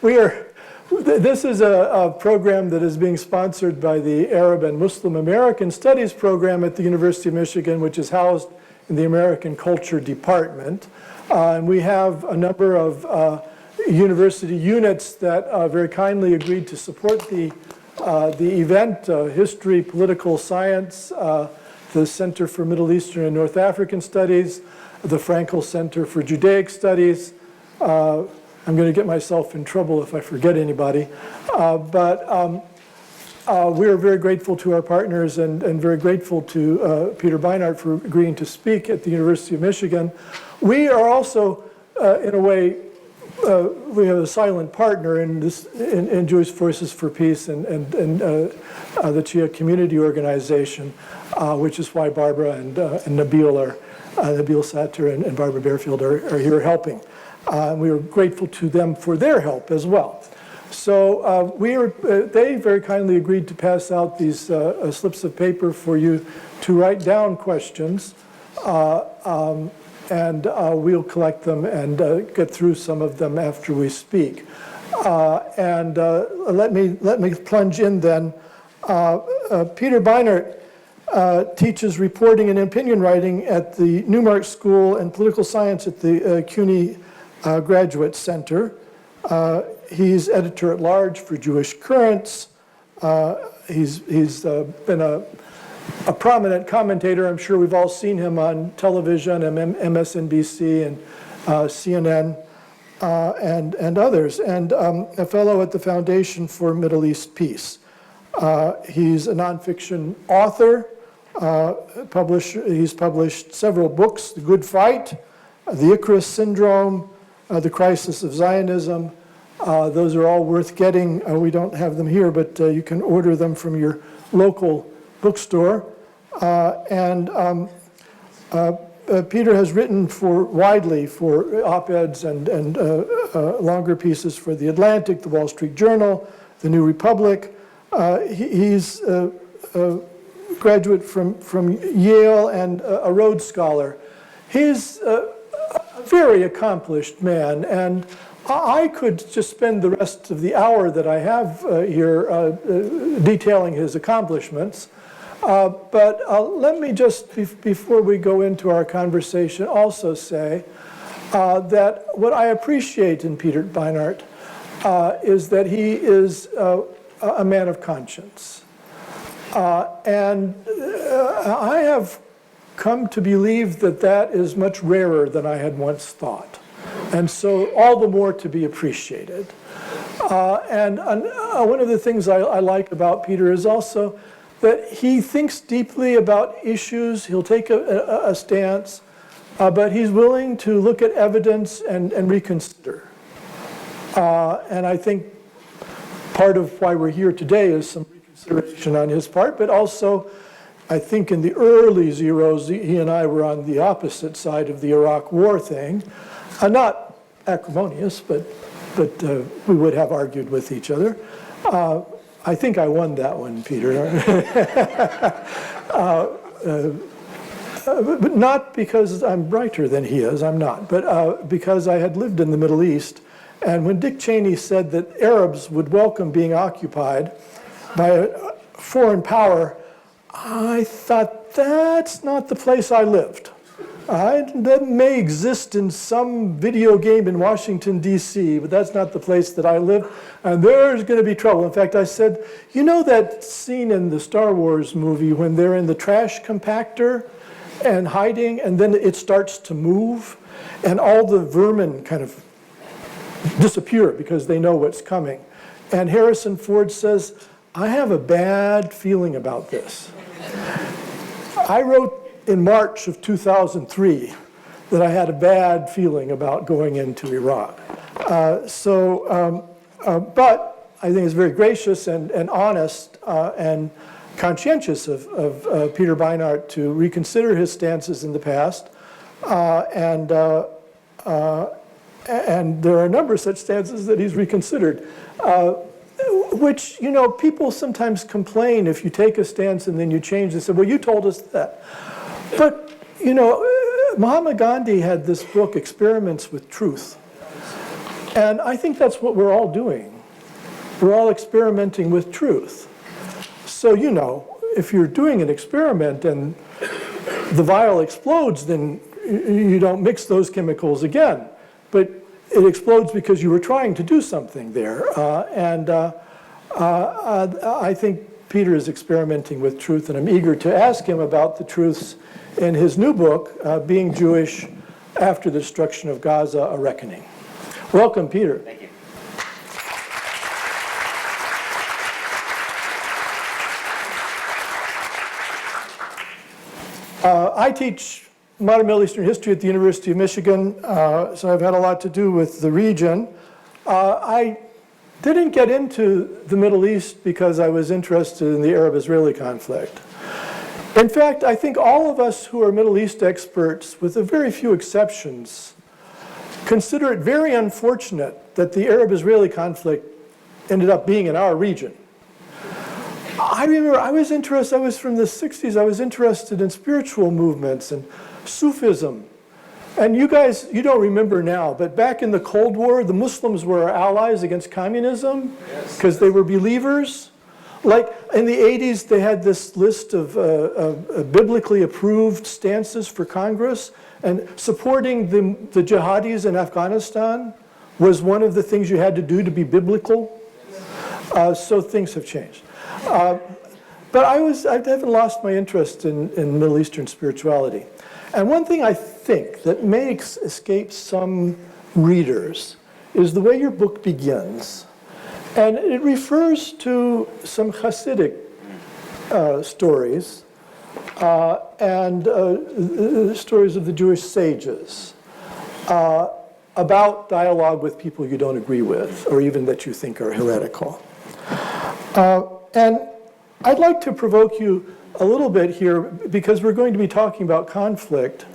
This is a program that is being sponsored by the Arab and Muslim American Studies program at the University of Michigan, which is housed in the American Culture Department. And we have a number of university units that very kindly agreed to support the event, History, Political Science, the Center for Middle Eastern and North African Studies, the Frankel Center for Judaic Studies. I'm going to get myself in trouble if I forget anybody. But we are very grateful to our partners and very grateful to Peter Beinart for agreeing to speak at the University of Michigan. We are also, in a way, we have a silent partner in this in Jewish Voices for Peace and the Chia Community Organization, which is why Barbara and Nabil Satter and Barbara Bearfield are here helping. We are grateful to them for their help as well. So they very kindly agreed to pass out these slips of paper for you to write down questions. And we'll collect them and get through some of them after we speak. Let me plunge in then. Peter Beinart teaches reporting and opinion writing at the Newmark School and Political Science at the CUNY Graduate Center. He's editor-at-large for Jewish Currents. He's been a prominent commentator. I'm sure we've all seen him on television, MSNBC and CNN and others, and a fellow at the Foundation for Middle East Peace. He's a nonfiction author. He's published several books: The Good Fight, The Icarus Syndrome, The Crisis of Zionism. Those are all worth getting. We don't have them here, but you can order them from your local bookstore. Peter has written widely for op-eds and longer pieces for The Atlantic, The Wall Street Journal, The New Republic. He's a graduate from Yale and a Rhodes Scholar. He's a very accomplished man, and I could just spend the rest of the hour that I have here detailing his accomplishments. But let me just, before we go into our conversation, also say that what I appreciate in Peter Beinart is that he is a man of conscience. And I have come to believe that that is much rarer than I had once thought. And so all the more to be appreciated. And one of the things I like about Peter is also that he thinks deeply about issues. He'll take a stance, but he's willing to look at evidence and reconsider. And I think part of why we're here today is some reconsideration on his part, but also I think in the early zeros, he and I were on the opposite side of the Iraq War thing. Not acrimonious, but we would have argued with each other. I think I won that one, Peter. But not because I'm brighter than he is, I'm not, but because I had lived in the Middle East. And when Dick Cheney said that Arabs would welcome being occupied by a foreign power, I thought, that's not the place I lived. That may exist in some video game in Washington, D.C., but that's not the place that I live, and there's going to be trouble. In fact, I said, you know that scene in the Star Wars movie when they're in the trash compactor and hiding, and then it starts to move, and all the vermin kind of disappear because they know what's coming. And Harrison Ford says, I have a bad feeling about this. I wrote in March of 2003 that I had a bad feeling about going into Iraq. But I think it's very gracious and honest and conscientious of Peter Beinart to reconsider his stances in the past. And there are a number of such stances that he's reconsidered. Which, you know, people sometimes complain if you take a stance and then you change and say, well, you told us that. But, you know, Mahatma Gandhi had this book, Experiments with Truth. And I think that's what we're all doing. We're all experimenting with truth. So, you know, if you're doing an experiment and the vial explodes, then you don't mix those chemicals again. But it explodes because you were trying to do something there. I think Peter is experimenting with truth, and I'm eager to ask him about the truths in his new book, Being Jewish After the Destruction of Gaza, A Reckoning. Welcome, Peter. Thank you. I teach modern Middle Eastern history at the University of Michigan, so I've had a lot to do with the region. I didn't get into the Middle East because I was interested in the Arab-Israeli conflict. In fact, I think all of us who are Middle East experts, with a very few exceptions, consider it very unfortunate that the Arab-Israeli conflict ended up being in our region. I remember I was from the 60s, I was interested in spiritual movements and Sufism. And you guys, you don't remember now, but back in the Cold War, the Muslims were our allies against communism because they were believers. Like in the 80s, they had this list of biblically approved stances for Congress, and supporting the jihadis in Afghanistan was one of the things you had to do to be biblical. So things have changed. But I haven't lost my interest in Middle Eastern spirituality. And one thing I think that may escape some readers is the way your book begins. And it refers to some Hasidic stories and stories of the Jewish sages about dialogue with people you don't agree with, or even that you think are heretical. And I'd like to provoke you a little bit here, because we're going to be talking about conflict,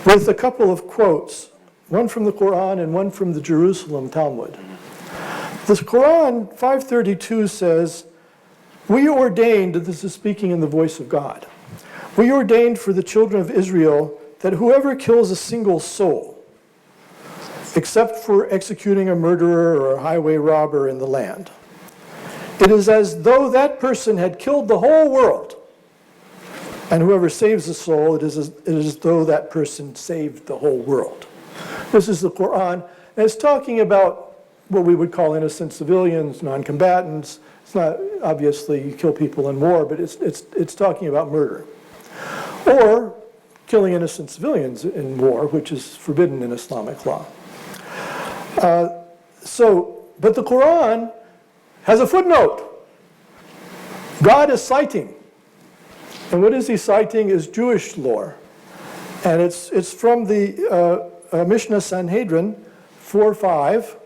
with a couple of quotes, one from the Quran and one from the Jerusalem Talmud. The Quran 532 says, "We ordained," this is speaking in the voice of God, "we ordained for the children of Israel that whoever kills a single soul, except for executing a murderer or a highway robber in the land, it is as though that person had killed the whole world. And whoever saves a soul, it is as though that person saved the whole world." This is the Quran, and it's talking about what we would call innocent civilians, non-combatants. It's not, obviously, you kill people in war, but it's talking about murder. Or killing innocent civilians in war, which is forbidden in Islamic law. But the Quran has a footnote. God is citing. And what is he citing is Jewish lore. And it's from the Mishnah Sanhedrin 4:5,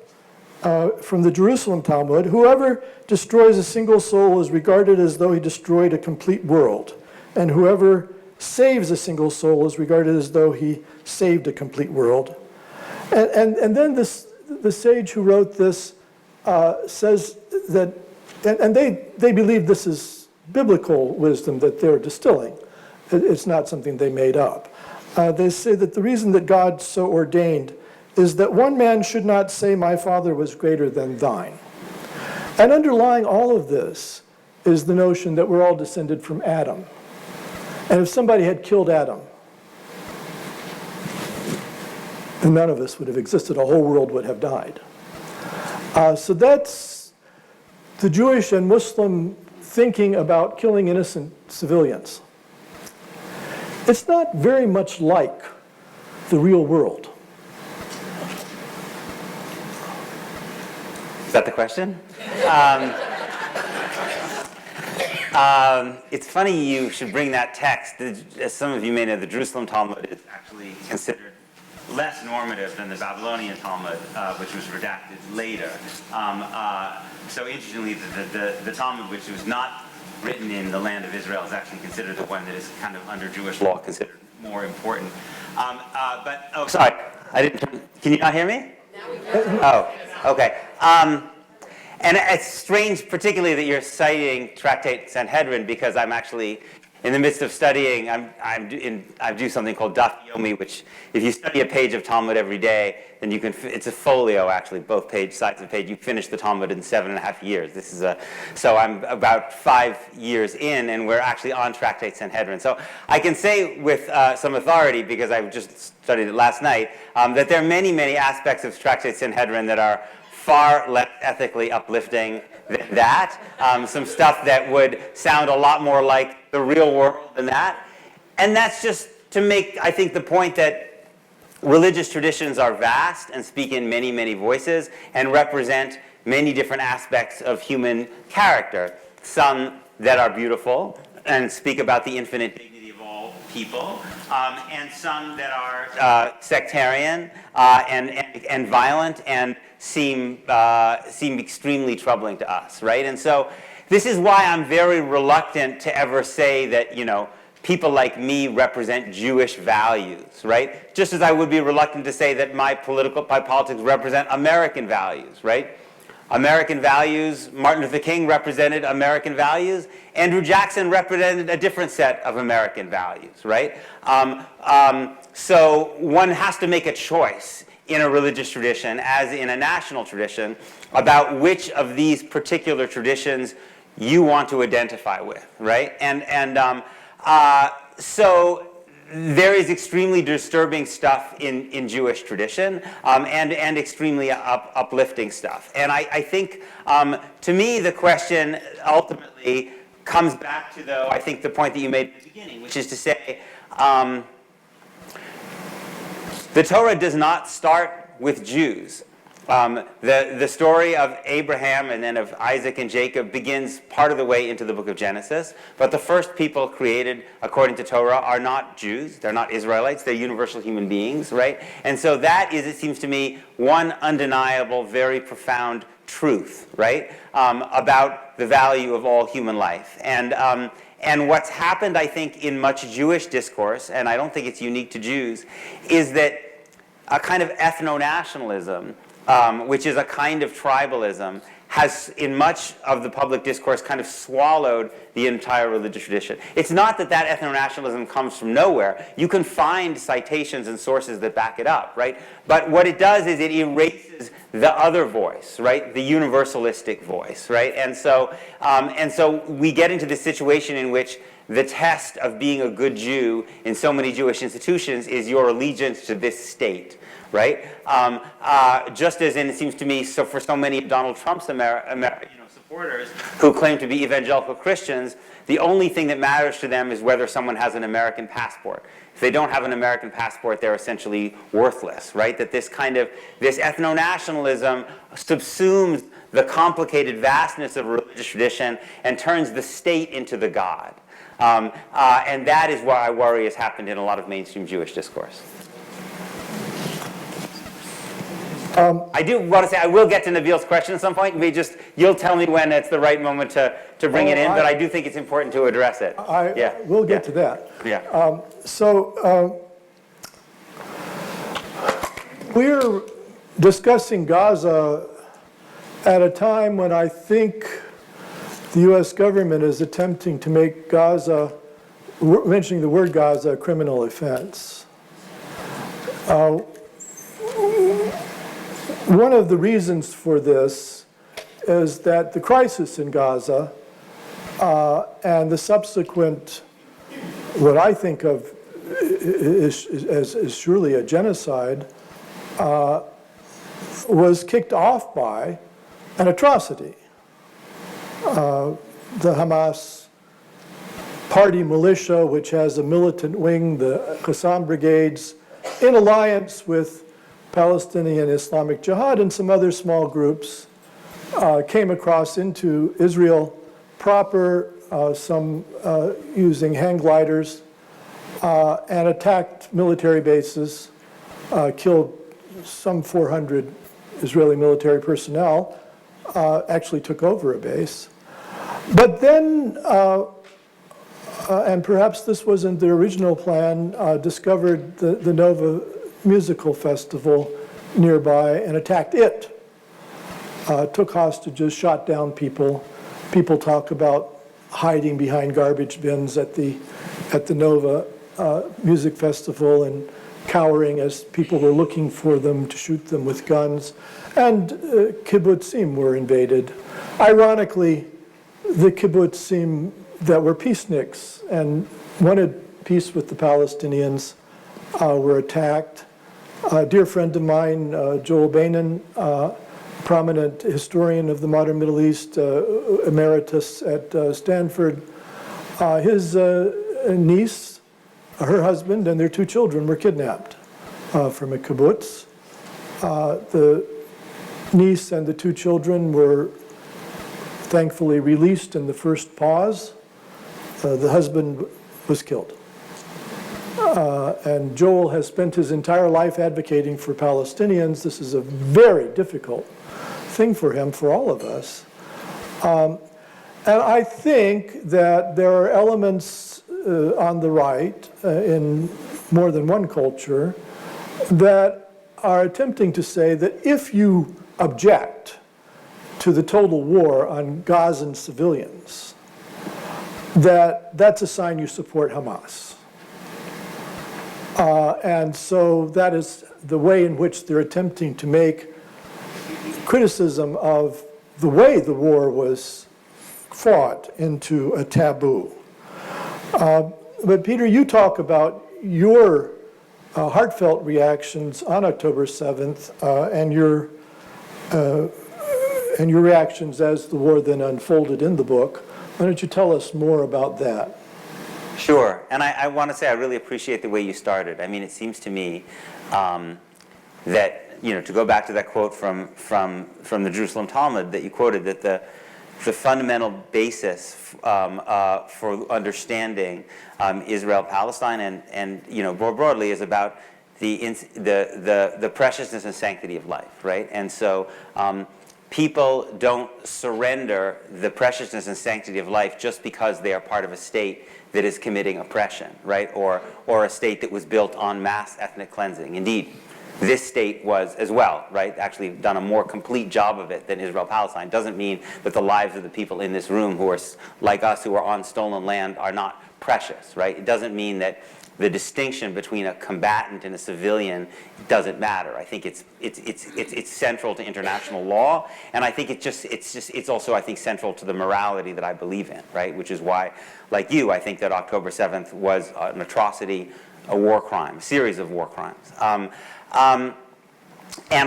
from the Jerusalem Talmud. "Whoever destroys a single soul is regarded as though he destroyed a complete world. And whoever saves a single soul is regarded as though he saved a complete world." And then the sage who wrote this says that, and they believe this is biblical wisdom that they're distilling. It's not something they made up. They say that the reason that God so ordained is that one man should not say, "My father was greater than thine." And underlying all of this is the notion that we're all descended from Adam. And if somebody had killed Adam, then none of us would have existed. A whole world would have died. So that's the Jewish and Muslim thinking about killing innocent civilians. It's not very much like the real world. Is that the question? It's funny you should bring that text. As some of you may know, the Jerusalem Talmud is actually considered less normative than the Babylonian Talmud, which was redacted later. So interestingly, the Talmud, which was not written in the land of Israel, is actually considered the one that is kind of under Jewish law considered more important. Sorry, I didn't turn. Can you not hear me? Now we can. Oh, okay. And it's strange, particularly that you're citing Tractate Sanhedrin, because I'm actually in the midst of studying, I do something called daf yomi, which if you study a page of Talmud every day, then you can, it's a folio actually, both sides of the page, you finish the Talmud in 7.5 years. So I'm about 5 years in, and we're actually on Tractate Sanhedrin. So I can say with some authority, because I just studied it last night, that there are many, many aspects of Tractate Sanhedrin that are far less ethically uplifting than that. Some stuff that would sound a lot more like the real world than that. And that's just to make, I think, the point that religious traditions are vast and speak in many, many voices and represent many different aspects of human character. Some that are beautiful and speak about the infinite dignity of all people, and some that are sectarian and violent and seem extremely troubling to us, right? And so this is why I'm very reluctant to ever say that, you know, people like me represent Jewish values, right? Just as I would be reluctant to say that my politics represent American values, right? American values, Martin Luther King represented American values. Andrew Jackson represented a different set of American values, right? So one has to make a choice in a religious tradition, as in a national tradition, about which of these particular traditions you want to identify with, right? So there is extremely disturbing stuff in Jewish tradition, and extremely uplifting stuff. And I think, to me, the question ultimately comes back to, though, I think the point that you made at the beginning, which is to say, the Torah does not start with Jews. The story of Abraham and then of Isaac and Jacob begins part of the way into the book of Genesis, but the first people created according to Torah are not Jews, they're not Israelites, they're universal human beings, right? And so that is, it seems to me, one undeniable, very profound truth, right, about the value of all human life. And what's happened, I think, in much Jewish discourse, and I don't think it's unique to Jews, is that a kind of ethno-nationalism, which is a kind of tribalism, has, in much of the public discourse, kind of swallowed the entire religious tradition. It's not that that ethno-nationalism comes from nowhere. You can find citations and sources that back it up, right? But what it does is it erases the other voice, right? The universalistic voice, right? And so we get into this situation in which the test of being a good Jew in so many Jewish institutions is your allegiance to this state, right? Just as in, it seems to me, so for so many of Donald Trump's supporters who claim to be evangelical Christians, the only thing that matters to them is whether someone has an American passport. If they don't have an American passport, they're essentially worthless, right? That this ethno-nationalism subsumes the complicated vastness of religious tradition and turns the state into the God. And that is what I worry has happened in a lot of mainstream Jewish discourse. I do want to say I will get to Nabil's question at some point. You'll tell me when it's the right moment to bring it in, but I do think it's important to address it. We'll get to that. Yeah. We're discussing Gaza at a time when I think the U.S. government is attempting to make Gaza, mentioning the word Gaza, a criminal offense. One of the reasons for this is that the crisis in Gaza and the subsequent, what I think of as surely a genocide, was kicked off by an atrocity. The Hamas party militia, which has a militant wing, the Qassam brigades, in alliance with Palestinian Islamic Jihad and some other small groups, came across into Israel proper, some using hang gliders, and attacked military bases, killed some 400 Israeli military personnel, actually took over a base. But then, and perhaps this wasn't the original plan, discovered the Nova musical festival nearby and attacked it. Took hostages, shot down people. People talk about hiding behind garbage bins at the Nova Music Festival and cowering as people were looking for them to shoot them with guns. And kibbutzim were invaded. Ironically, the kibbutzim that were peaceniks and wanted peace with the Palestinians were attacked. A dear friend of mine, Joel Beinart, prominent historian of the modern Middle East, emeritus at Stanford, his niece, her husband, and their 2 children were kidnapped from a kibbutz. The niece and the 2 children were thankfully released in the first pause. The husband was killed. And Joel has spent his entire life advocating for Palestinians. This is a very difficult thing for him, for all of us. And I think that there are elements on the right in more than one culture that are attempting to say that if you object to the total war on Gazan civilians, that's a sign you support Hamas. And so that is the way in which they're attempting to make criticism of the way the war was fought into a taboo. But Peter, you talk about your heartfelt reactions on October 7th and your reactions as the war then unfolded in the book. Why don't you tell us more about that? Sure, and I want to say I really appreciate the way you started. I mean, it seems to me that, to go back to that quote from the Jerusalem Talmud that you quoted, that the fundamental basis for understanding Israel-Palestine and more broadly is about the preciousness and sanctity of life, right? And so people don't surrender the preciousness and sanctity of life just because they are part of a state that is committing oppression, right? Or a state that was built on mass ethnic cleansing. Indeed, this state was as well, right? Actually done a more complete job of it than Israel-Palestine. Doesn't mean that the lives of the people in this room who are like us, who are on stolen land, are not precious, right? It doesn't mean that the distinction between a combatant and a civilian doesn't matter. I think it's central to international law, and I think it's also, I think, central to the morality that I believe in, right? Which is why, like you, I think that October 7th was an atrocity, a war crime, a series of war crimes. And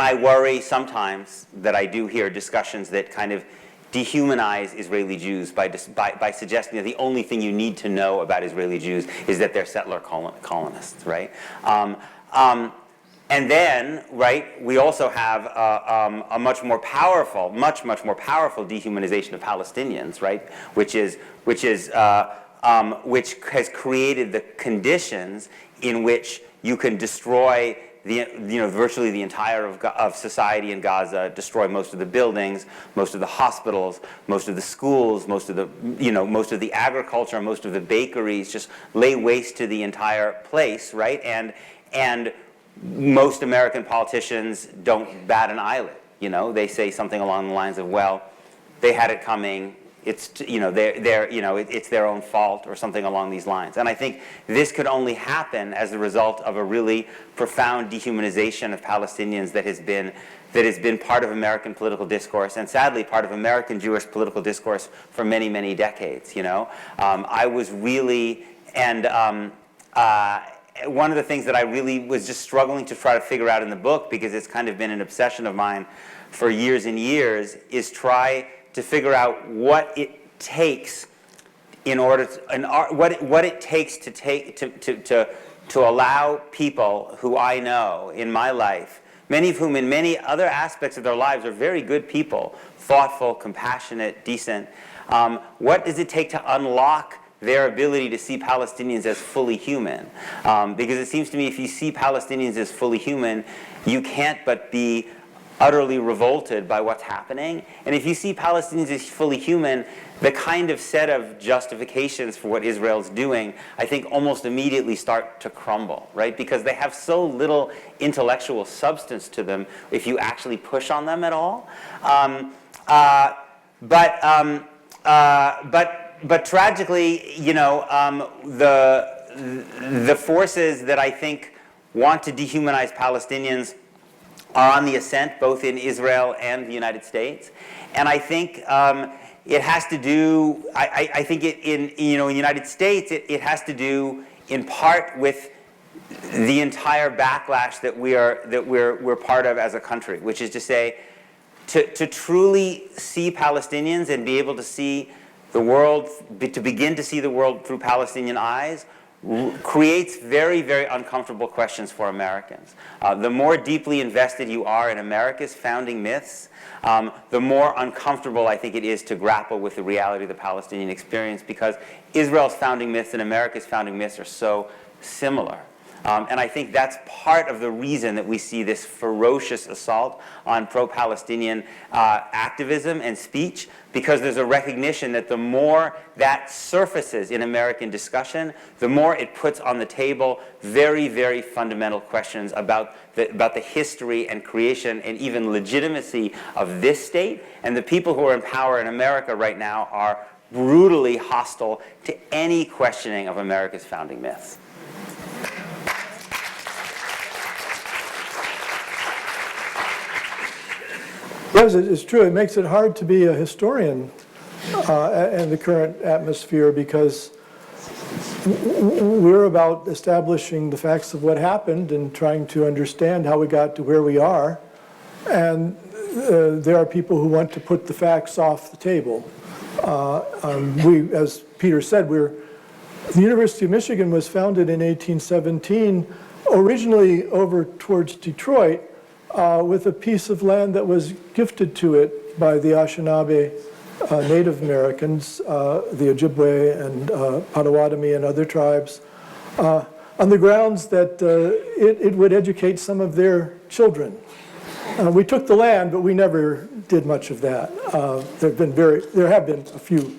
I worry sometimes that I do hear discussions that kind of dehumanize Israeli Jews by suggesting that the only thing you need to know about Israeli Jews is that they're settler colonists, right? And then, right, we also have a much more powerful dehumanization of Palestinians, right? Which has created the conditions in which you can destroy virtually the entire of society in Gaza, destroy most of the buildings, most of the hospitals, most of the schools, most of the agriculture, most of the bakeries, just lay waste to the entire place, right? And most American politicians don't bat an eyelid. They say something along the lines of, well, they had it coming. It's it's their own fault, or something along these lines. And I think this could only happen as a result of a really profound dehumanization of Palestinians that has been part of American political discourse, and sadly part of American Jewish political discourse for many, many decades. I was really, and one of the things that I really was just struggling to try to figure out in the book, because it's kind of been an obsession of mine for years and years, is try to figure out what it takes in order to, what it takes to allow people who I know in my life, many of whom in many other aspects of their lives are very good people, thoughtful, compassionate, decent. What does it take to unlock their ability to see Palestinians as fully human? Because it seems to me if you see Palestinians as fully human, you can't but be utterly revolted by what's happening. And if you see Palestinians as fully human, the kind of set of justifications for what Israel's doing, I think almost immediately start to crumble, right? Because they have so little intellectual substance to them if you actually push on them at all. But but tragically, the forces that I think want to dehumanize Palestinians are on the ascent, both in Israel and the United States. And I think it has to do, I think in the United States, it has to do in part with the entire backlash that we're part of as a country, which is to say, to truly see Palestinians and be able to see the world, to begin to see the world through Palestinian eyes, creates very, very uncomfortable questions for Americans. The more deeply invested you are in America's founding myths, the more uncomfortable I think it is to grapple with the reality of the Palestinian experience, because Israel's founding myths and America's founding myths are so similar. And I think that's part of the reason that we see this ferocious assault on pro-Palestinian activism and speech, because there's a recognition that the more that surfaces in American discussion, the more it puts on the table very, very fundamental questions about the history and creation and even legitimacy of this state. And the people who are in power in America right now are brutally hostile to any questioning of America's founding myths. Yes, it's true. It makes it hard to be a historian in the current atmosphere, because we're about establishing the facts of what happened and trying to understand how we got to where we are. And there are people who want to put the facts off the table. We, as Peter said, the University of Michigan was founded in 1817, originally over towards Detroit, with a piece of land that was gifted to it by the Anishinaabe Native Americans, the Ojibwe and Potawatomi and other tribes, on the grounds that it would educate some of their children. We took the land, but we never did much of that. There have been a few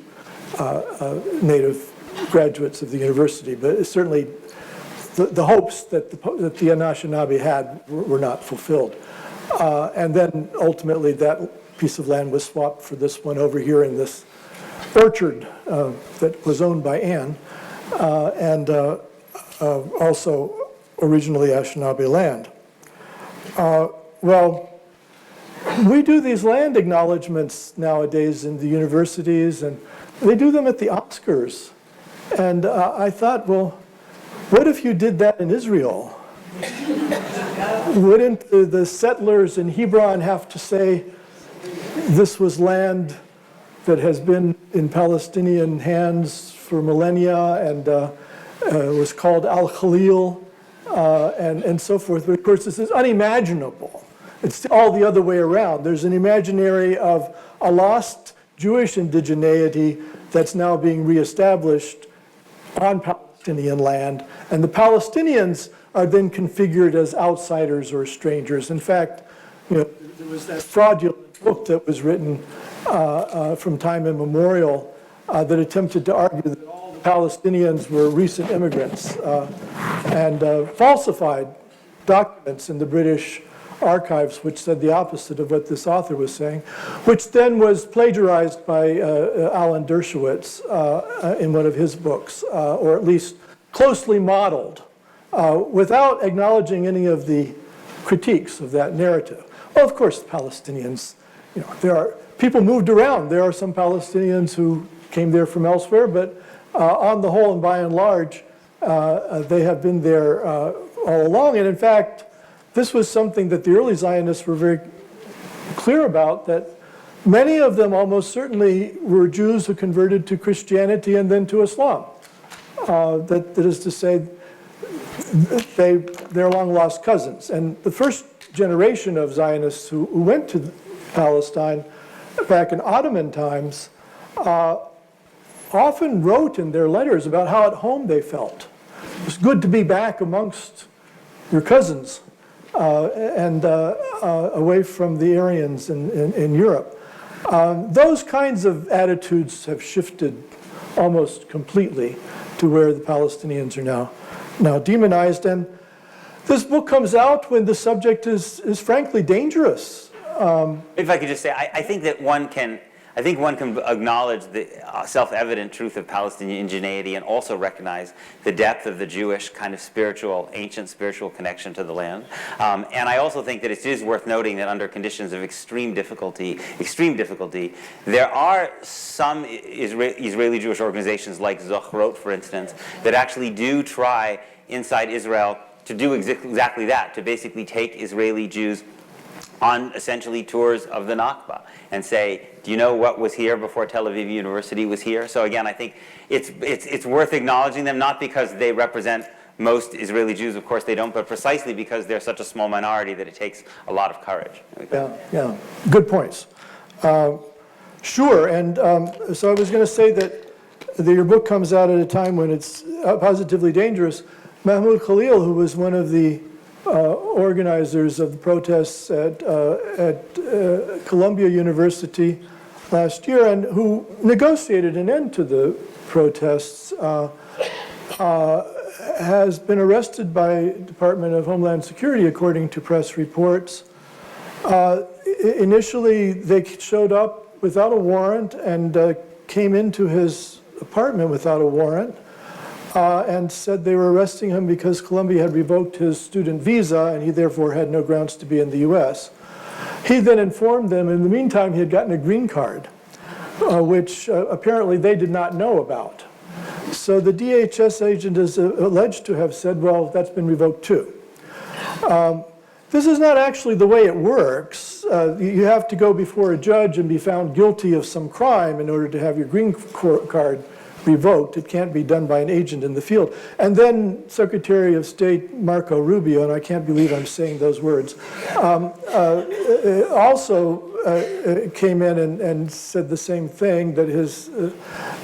Native graduates of the university, but it's certainly the hopes that the Anishinaabe had were not fulfilled. And then ultimately that piece of land was swapped for this one over here in this orchard that was owned by Anne, and also originally Anishinaabe land. Well, we do these land acknowledgments nowadays in the universities, and they do them at the Oscars. And I thought, well, what if you did that in Israel? Wouldn't the settlers in Hebron have to say, this was land that has been in Palestinian hands for millennia, and was called Al-Khalil, and so forth. But of course, this is unimaginable. It's all the other way around. There's an imaginary of a lost Jewish indigeneity that's now being reestablished on Palestinian land, and the Palestinians are then configured as outsiders or strangers. In fact, there was that fraudulent book that was written from time immemorial that attempted to argue that all the Palestinians were recent immigrants, and falsified documents in the British archives which said the opposite of what this author was saying, which then was plagiarized by Alan Dershowitz in one of his books, or at least closely modeled, without acknowledging any of the critiques of that narrative. Well, of course, the Palestinians, people moved around. There are some Palestinians who came there from elsewhere, but on the whole and by and large, they have been there all along. And in fact, this was something that the early Zionists were very clear about, that many of them almost certainly were Jews who converted to Christianity and then to Islam. That is to say, they're long-lost cousins. And the first generation of Zionists who went to Palestine back in Ottoman times often wrote in their letters about how at home they felt. It was good to be back amongst your cousins and away from the Aryans in Europe. Those kinds of attitudes have shifted almost completely to where the Palestinians are now demonized. And this book comes out when the subject is frankly dangerous. If I could just say, I think that one can, I think one can acknowledge the self-evident truth of Palestinian ingenuity and also recognize the depth of the Jewish kind of ancient spiritual connection to the land. And I also think that it is worth noting that under conditions of extreme difficulty, there are some Israeli Jewish organizations like Zochrot, for instance, that actually do try inside Israel to do exactly that, to basically take Israeli Jews on essentially tours of the Nakba and say, do you know what was here before Tel Aviv University was here? So again, I think it's worth acknowledging them, not because they represent most Israeli Jews, of course they don't, but precisely because they're such a small minority that it takes a lot of courage. Yeah, good points. Sure, and so I was going to say that your book comes out at a time when it's positively dangerous. Mahmoud Khalil, who was one of the organizers of the protests at Columbia University last year, and who negotiated an end to the protests, has been arrested by Department of Homeland Security, according to press reports. Initially, they showed up without a warrant and came into his apartment without a warrant. And said they were arresting him because Columbia had revoked his student visa and he therefore had no grounds to be in the US. He then informed them in the meantime he had gotten a green card, which apparently they did not know about. So the DHS agent is alleged to have said, well, that's been revoked too. This is not actually the way it works. You have to go before a judge and be found guilty of some crime in order to have your green card revoked. It can't be done by an agent in the field. And then Secretary of State Marco Rubio, and I can't believe I'm saying those words, also came in and said the same thing, that his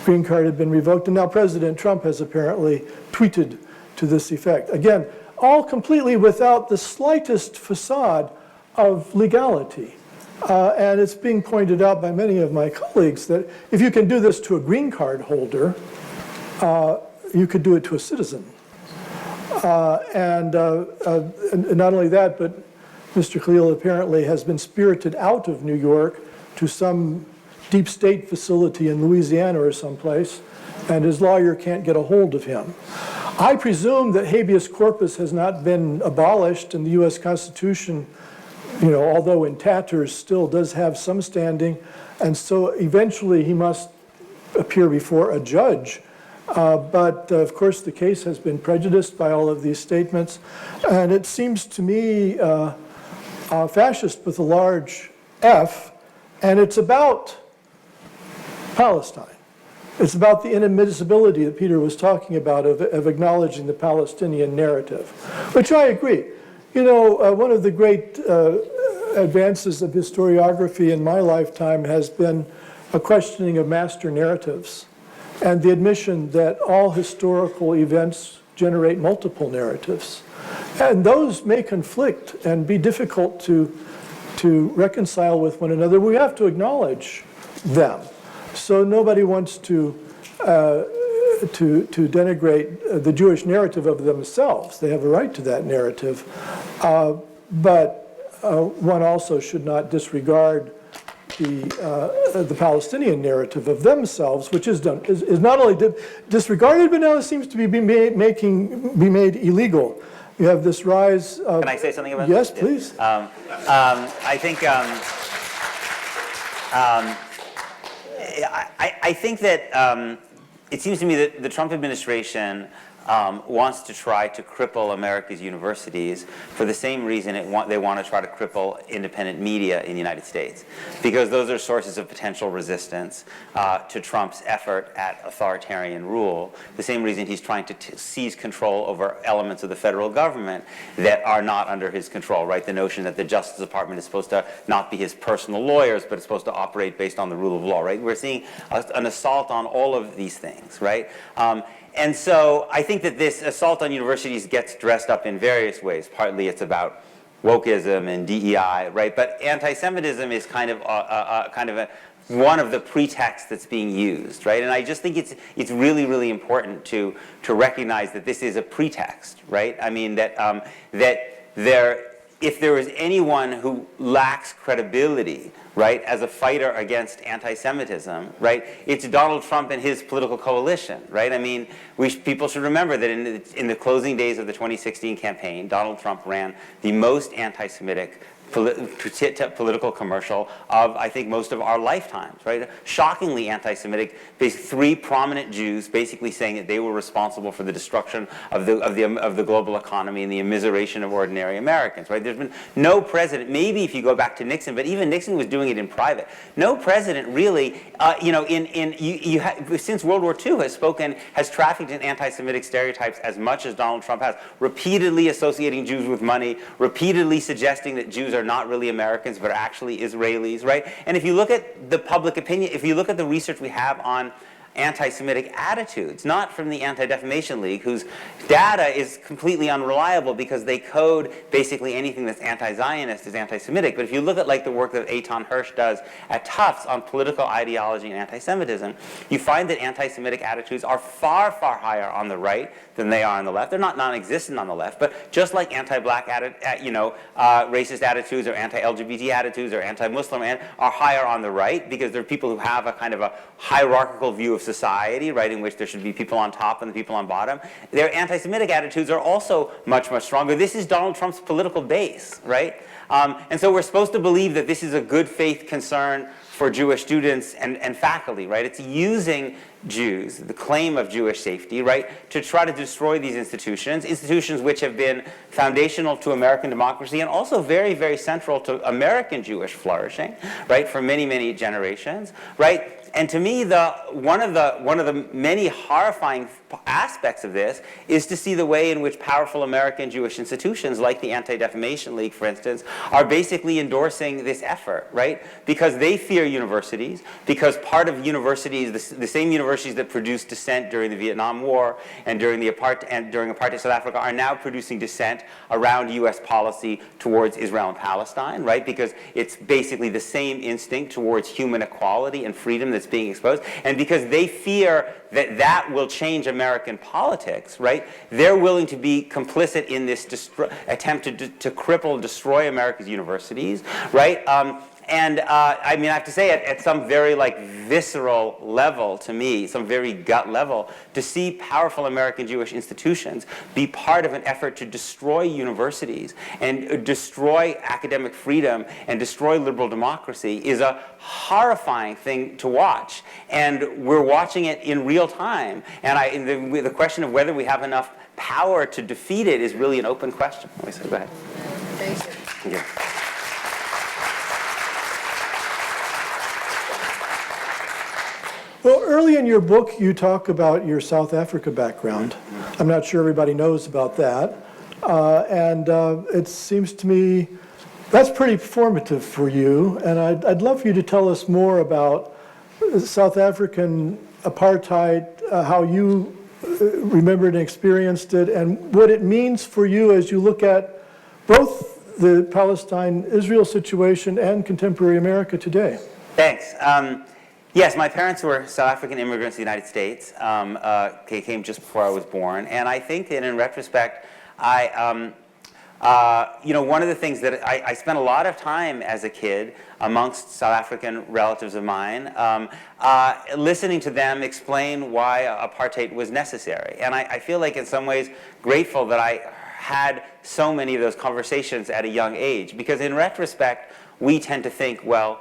green card had been revoked. And now President Trump has apparently tweeted to this effect. Again, all completely without the slightest facade of legality. And it's being pointed out by many of my colleagues that if you can do this to a green card holder, you could do it to a citizen. And not only that, but Mr. Khalil apparently has been spirited out of New York to some deep state facility in Louisiana or someplace, and his lawyer can't get a hold of him. I presume that habeas corpus has not been abolished, and the U.S. Constitution, although in tatters, still does have some standing, and so eventually he must appear before a judge. But of course the case has been prejudiced by all of these statements, and it seems to me fascist with a large F, and it's about Palestine. It's about the inadmissibility that Peter was talking about of acknowledging the Palestinian narrative, which I agree. One of the great advances of historiography in my lifetime has been a questioning of master narratives and the admission that all historical events generate multiple narratives. And those may conflict and be difficult to reconcile with one another. We have to acknowledge them. So nobody wants to denigrate the Jewish narrative of themselves. They have a right to that narrative. But one also should not disregard the Palestinian narrative of themselves, which is not only disregarded, but now it seems to be made illegal. You have this rise of... Can I say something about this? Yes, please. I think that it seems to me that the Trump administration wants to try to cripple America's universities for the same reason they want to try to cripple independent media in the United States, because those are sources of potential resistance to Trump's effort at authoritarian rule, the same reason he's trying to seize control over elements of the federal government that are not under his control, right? The notion that the Justice Department is supposed to not be his personal lawyers, but it's supposed to operate based on the rule of law, right? We're seeing an assault on all of these things, right? And so I think that this assault on universities gets dressed up in various ways. Partly it's about wokeism and DEI, right? But anti-Semitism is kind of one of the pretexts that's being used, right? And I just think it's really, really important to recognize that this is a pretext, right? I mean that if there is anyone who lacks credibility, right, as a fighter against anti-Semitism, right, it's Donald Trump and his political coalition, right? I mean, people should remember that in the closing days of the 2016 campaign, Donald Trump ran the most anti-Semitic political commercial of, I think, most of our lifetimes, right? Shockingly anti-Semitic, basically 3 prominent Jews basically saying that they were responsible for the destruction of the global economy and the immiseration of ordinary Americans, right? There's been no president, maybe if you go back to Nixon, but even Nixon was doing it in private. No president really, since World War II has trafficked in anti-Semitic stereotypes as much as Donald Trump has, repeatedly associating Jews with money, repeatedly suggesting that Jews are not really Americans, but are actually Israelis, right? And if you look at the public opinion, if you look at the research we have on anti-Semitic attitudes, not from the Anti-Defamation League, whose data is completely unreliable because they code basically anything that's anti-Zionist as anti-Semitic. But if you look at like the work that Eitan Hirsch does at Tufts on political ideology and anti-Semitism, you find that anti-Semitic attitudes are far, far higher on the right than they are on the left. They're not non-existent on the left, but just like anti-black racist attitudes or anti-LGBT attitudes or anti-Muslim are higher on the right because they're people who have a kind of a hierarchical view of society, right, in which there should be people on top and the people on bottom. Their anti-Semitic attitudes are also much, much stronger. This is Donald Trump's political base, right? And so we're supposed to believe that this is a good faith concern for Jewish students and faculty, right? It's using Jews, the claim of Jewish safety, right, to try to destroy these institutions which have been foundational to American democracy and also very, very central to American Jewish flourishing, right, for many, many generations, right? And to me, one of the many horrifying aspects of this is to see the way in which powerful American Jewish institutions, like the Anti-Defamation League, for instance, are basically endorsing this effort, right? Because they fear universities, because part of universities, the same universities that produced dissent during the Vietnam War and during apartheid South Africa, are now producing dissent around U.S. policy towards Israel and Palestine, right? Because it's basically the same instinct towards human equality and freedom that's being exposed, and because they fear that will change American politics, right? They're willing to be complicit in this attempt to cripple and destroy America's universities, right? I mean, I have to say, at some very visceral level to me, some very gut level, to see powerful American Jewish institutions be part of an effort to destroy universities and destroy academic freedom and destroy liberal democracy is a horrifying thing to watch. And we're watching it in real time. And the question of whether we have enough power to defeat it is really an open question. Go ahead. Thank you. Thank you. Well, early in your book, you talk about your South Africa background. I'm not sure everybody knows about that. It seems to me that's pretty formative for you. And I'd love for you to tell us more about South African apartheid, how you remembered and experienced it, and what it means for you as you look at both the Palestine-Israel situation and contemporary America today. Thanks. Yes, my parents were South African immigrants to the United States. They came just before I was born. And I think that in retrospect, one of the things that I spent a lot of time as a kid amongst South African relatives of mine, listening to them explain why apartheid was necessary. And I feel like in some ways grateful that I had so many of those conversations at a young age. Because in retrospect, we tend to think, well,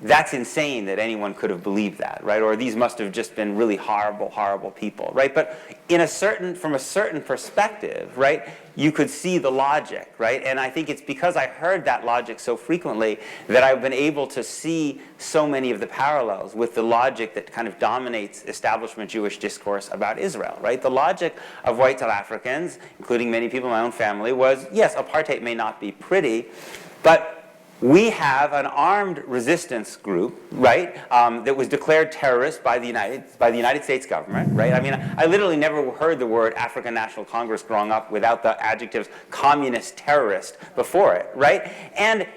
that's insane that anyone could have believed that, right? Or these must have just been really horrible, horrible people, right? But from a certain perspective, right, you could see the logic, right? And I think it's because I heard that logic so frequently that I've been able to see so many of the parallels with the logic that kind of dominates establishment Jewish discourse about Israel, right? The logic of white South Africans, including many people in my own family, was, yes, apartheid may not be pretty, but we have an armed resistance group, right, that was declared terrorist by the United States government, right? I mean, I literally never heard the word African National Congress growing up without the adjectives communist terrorist before it, right? And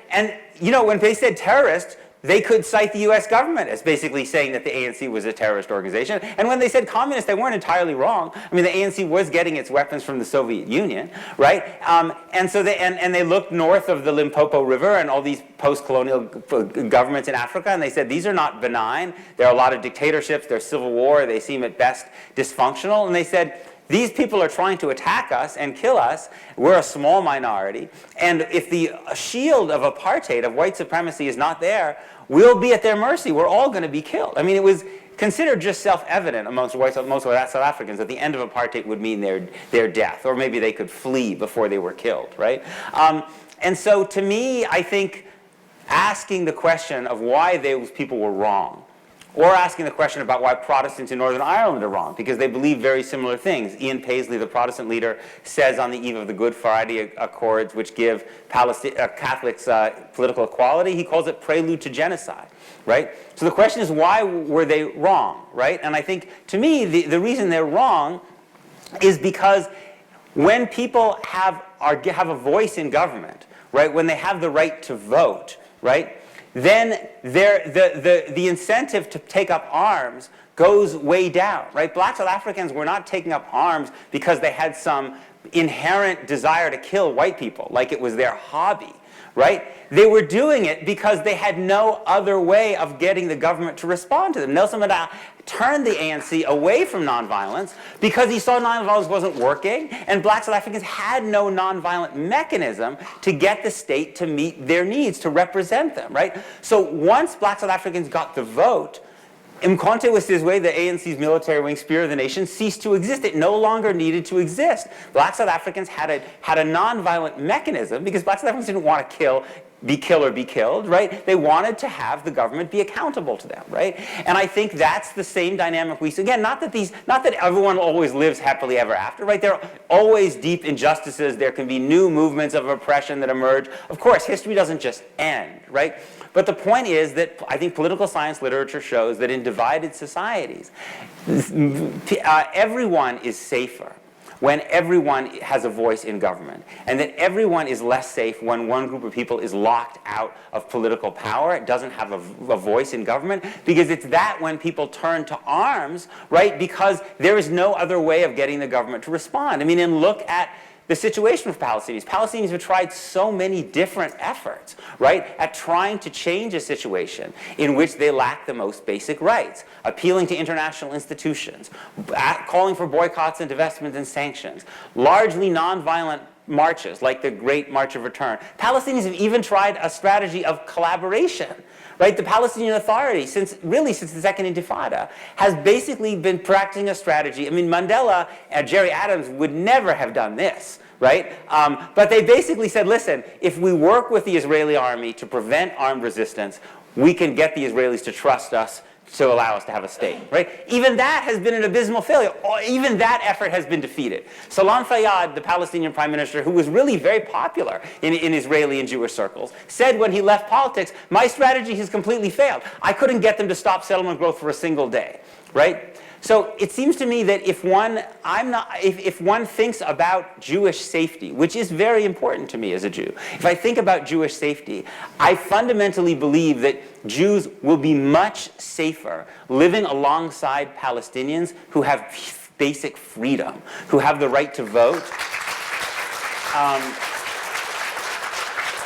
when they said terrorist, they could cite the US government as basically saying that the ANC was a terrorist organization. And when they said communist, they weren't entirely wrong. I mean, the ANC was getting its weapons from the Soviet Union, right? And so they looked north of the Limpopo River and all these post-colonial governments in Africa, and they said, these are not benign. There are a lot of dictatorships, there's civil war, they seem at best dysfunctional. And they said, these people are trying to attack us and kill us. We're a small minority. And if the shield of apartheid, of white supremacy, is not there, we'll be at their mercy. We're all going to be killed. I mean, it was considered just self-evident amongst most South Africans that the end of apartheid would mean their death, or maybe they could flee before they were killed, right? And so to me, I think asking the question of why those people were wrong, or asking the question about why Protestants in Northern Ireland are wrong, because they believe very similar things. Ian Paisley, the Protestant leader, says on the eve of the Good Friday Accords, which give Catholics political equality, he calls it prelude to genocide, right? So the question is, why were they wrong, right? And I think, to me, the reason they're wrong is because when people have a voice in government, right, when they have the right to vote, right, then the incentive to take up arms goes way down, right? Black South Africans were not taking up arms because they had some inherent desire to kill white people, like it was their hobby, right? They were doing it because they had no other way of getting the government to respond to them. Nelson Mandela turned the ANC away from nonviolence because he saw nonviolence wasn't working, and Black South Africans had no nonviolent mechanism to get the state to meet their needs, to represent them, right? So once Black South Africans got the vote, Mkhonto Wesizwe, the ANC's military wing, Spear of the Nation, ceased to exist. It no longer needed to exist. Black South Africans had a nonviolent mechanism because Black South Africans didn't want to be killed, right? They wanted to have the government be accountable to them, right? And I think that's the same dynamic we see. Again, not that everyone always lives happily ever after, right? There are always deep injustices. There can be new movements of oppression that emerge. Of course, history doesn't just end, right? But the point is that I think political science literature shows that in divided societies, everyone is safer when everyone has a voice in government, and that everyone is less safe when one group of people is locked out of political power, it doesn't have a voice in government, because it's that when people turn to arms, right, because there is no other way of getting the government to respond. I mean, and look at the situation for Palestinians. Palestinians have tried so many different efforts, right, at trying to change a situation in which they lack the most basic rights, appealing to international institutions, calling for boycotts and divestments and sanctions, largely nonviolent marches like the Great March of Return. Palestinians have even tried a strategy of collaboration. Right? The Palestinian Authority, since the Second Intifada, has basically been practicing a strategy. I mean, Mandela and Jerry Adams would never have done this, right? But they basically said, listen, if we work with the Israeli army to prevent armed resistance, we can get the Israelis to trust us to allow us to have a state, right? Even that has been an abysmal failure. Even that effort has been defeated. Salam Fayyad, the Palestinian prime minister, who was really very popular in Israeli and Jewish circles, said when he left politics, my strategy has completely failed. I couldn't get them to stop settlement growth for a single day, right? So it seems to me that if one thinks about Jewish safety, which is very important to me as a Jew, if I think about Jewish safety, I fundamentally believe that Jews will be much safer living alongside Palestinians who have basic freedom, who have the right to vote,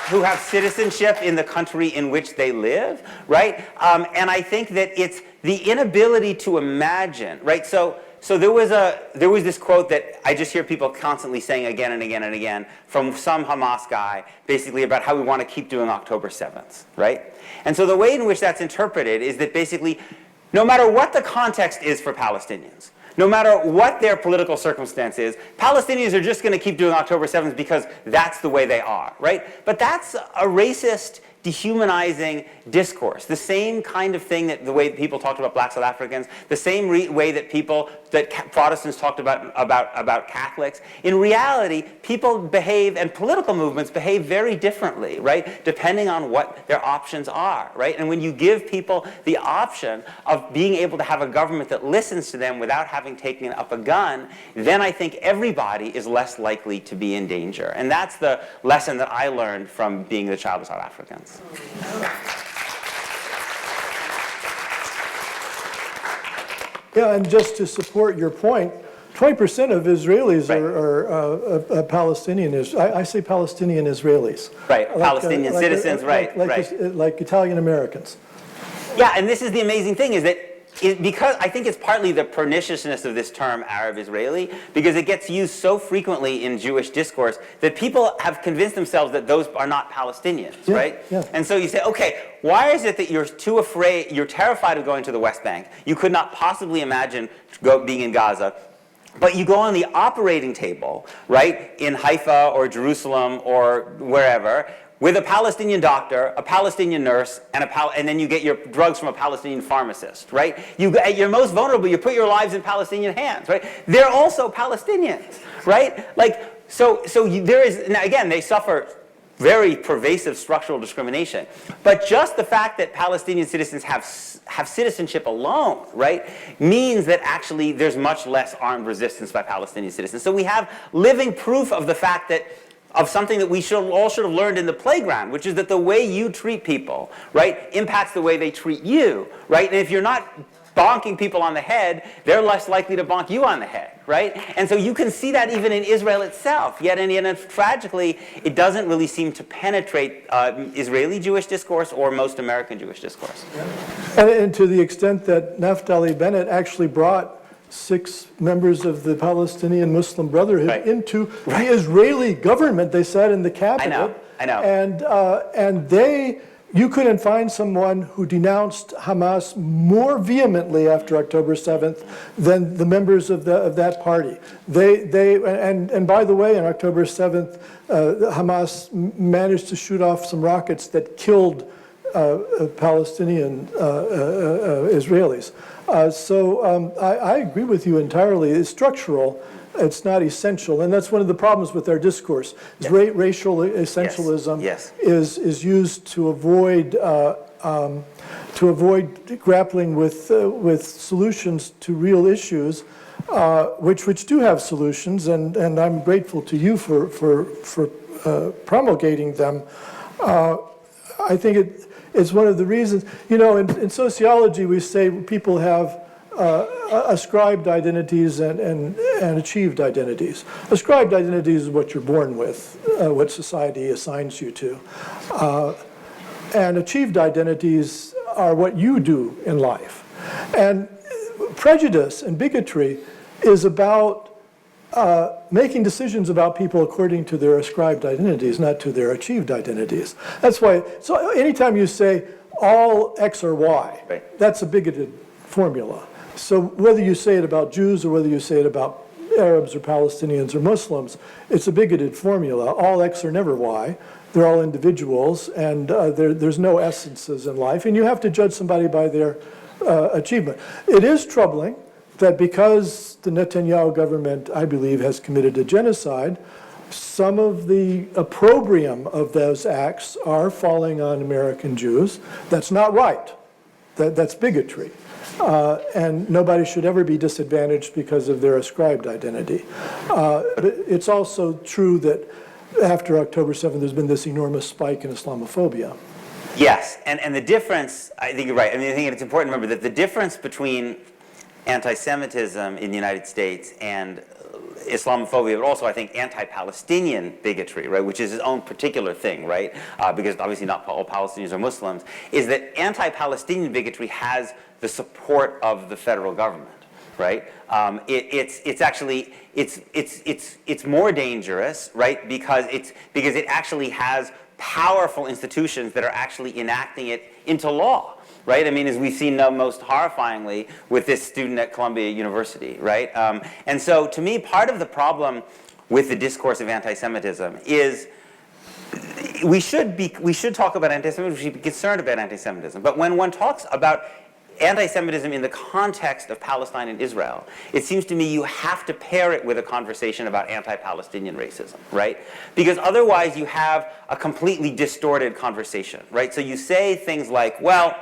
who have citizenship in the country in which they live, right? And I think that it's the inability to imagine, right? So there was this quote that I just hear people constantly saying again and again and again from some Hamas guy, basically about how we want to keep doing October 7th, right? And so the way in which that's interpreted is that basically, no matter what the context is for Palestinians, no matter what their political circumstance is, Palestinians are just going to keep doing October 7th because that's the way they are, right? But that's a racist, dehumanizing discourse. The same kind of thing that the way people talked about Black South Africans, the same way that Protestants talked about Catholics. In reality, people behave, and political movements behave very differently, right? Depending on what their options are, right? And when you give people the option of being able to have a government that listens to them without having taken up a gun, then I think everybody is less likely to be in danger. And that's the lesson that I learned from being the child of South Africans. Yeah, and just to support your point, 20% of Israelis Right. are Palestinian. I say Palestinian Israelis. Right, Palestinian citizens, right, right. Like Italian Americans. Yeah, and this is the amazing thing is that because I think it's partly the perniciousness of this term Arab-Israeli, because it gets used so frequently in Jewish discourse that people have convinced themselves that those are not Palestinians, Yeah, right? yeah. And so you say, okay, why is it that you're too afraid, you're terrified of going to the West Bank? You could not possibly imagine being in Gaza. But you go on the operating table, right, in Haifa or Jerusalem or wherever, with a Palestinian doctor, a Palestinian nurse, and then you get your drugs from a Palestinian pharmacist, right? At your most vulnerable, you put your lives in Palestinian hands, right? They're also Palestinians, right? There is, now again, they suffer very pervasive structural discrimination. But just the fact that Palestinian citizens have citizenship alone, right, means that actually there's much less armed resistance by Palestinian citizens. So we have living proof of the fact that of something that we all should have learned in the playground, which is that the way you treat people, right, impacts the way they treat you, right? And if you're not bonking people on the head, they're less likely to bonk you on the head, right? And so you can see that even in Israel itself, yet tragically, it doesn't really seem to penetrate Israeli Jewish discourse or most American Jewish discourse. Yeah. And to the extent that Naftali Bennett actually brought 6 members of the Palestinian Muslim Brotherhood Right. into the Israeli government. They sat in the cabinet. I know. And you couldn't find someone who denounced Hamas more vehemently after October 7th than the members of that party. And by the way, on October 7th, Hamas managed to shoot off some rockets that killed Palestinian Israelis. I agree with you entirely. It's structural. It's not essential, and that's one of the problems with our discourse. Is Yes. Racial essentialism Yes. is used to avoid grappling with solutions to real issues, which do have solutions, and I'm grateful to you for promulgating them. I think it's one of the reasons, in sociology we say people have ascribed identities and achieved identities. Ascribed identities is what you're born with, what society assigns you to. And achieved identities are what you do in life. And prejudice and bigotry is about making decisions about people according to their ascribed identities, not to their achieved identities. That's why, so anytime you say all X or Y, Right. that's a bigoted formula. So whether you say it about Jews or whether you say it about Arabs or Palestinians or Muslims, it's a bigoted formula. All X are never Y. They're all individuals, and there's no essences in life, and you have to judge somebody by their achievement. It is troubling that because the Netanyahu government, I believe, has committed a genocide, some of the opprobrium of those acts are falling on American Jews. That's not right. That's bigotry. And nobody should ever be disadvantaged because of their ascribed identity. But it's also true that after October 7th, there's been this enormous spike in Islamophobia. Yes, and the difference, I think you're right. I mean, I think it's important to remember that the difference between anti-Semitism in the United States and Islamophobia, but also I think anti-Palestinian bigotry, right, which is its own particular thing, right, because obviously not all Palestinians are Muslims, is that anti-Palestinian bigotry has the support of the federal government, right? It's actually it's more dangerous, right, because it actually has powerful institutions that are actually enacting it into law. Right? I mean, as we've seen most horrifyingly with this student at Columbia University, right? And so to me, part of the problem with the discourse of anti-Semitism is we should talk about anti-Semitism, we should be concerned about anti-Semitism. But when one talks about anti-Semitism in the context of Palestine and Israel, it seems to me you have to pair it with a conversation about anti-Palestinian racism, right? Because otherwise you have a completely distorted conversation, right? So you say things like, well,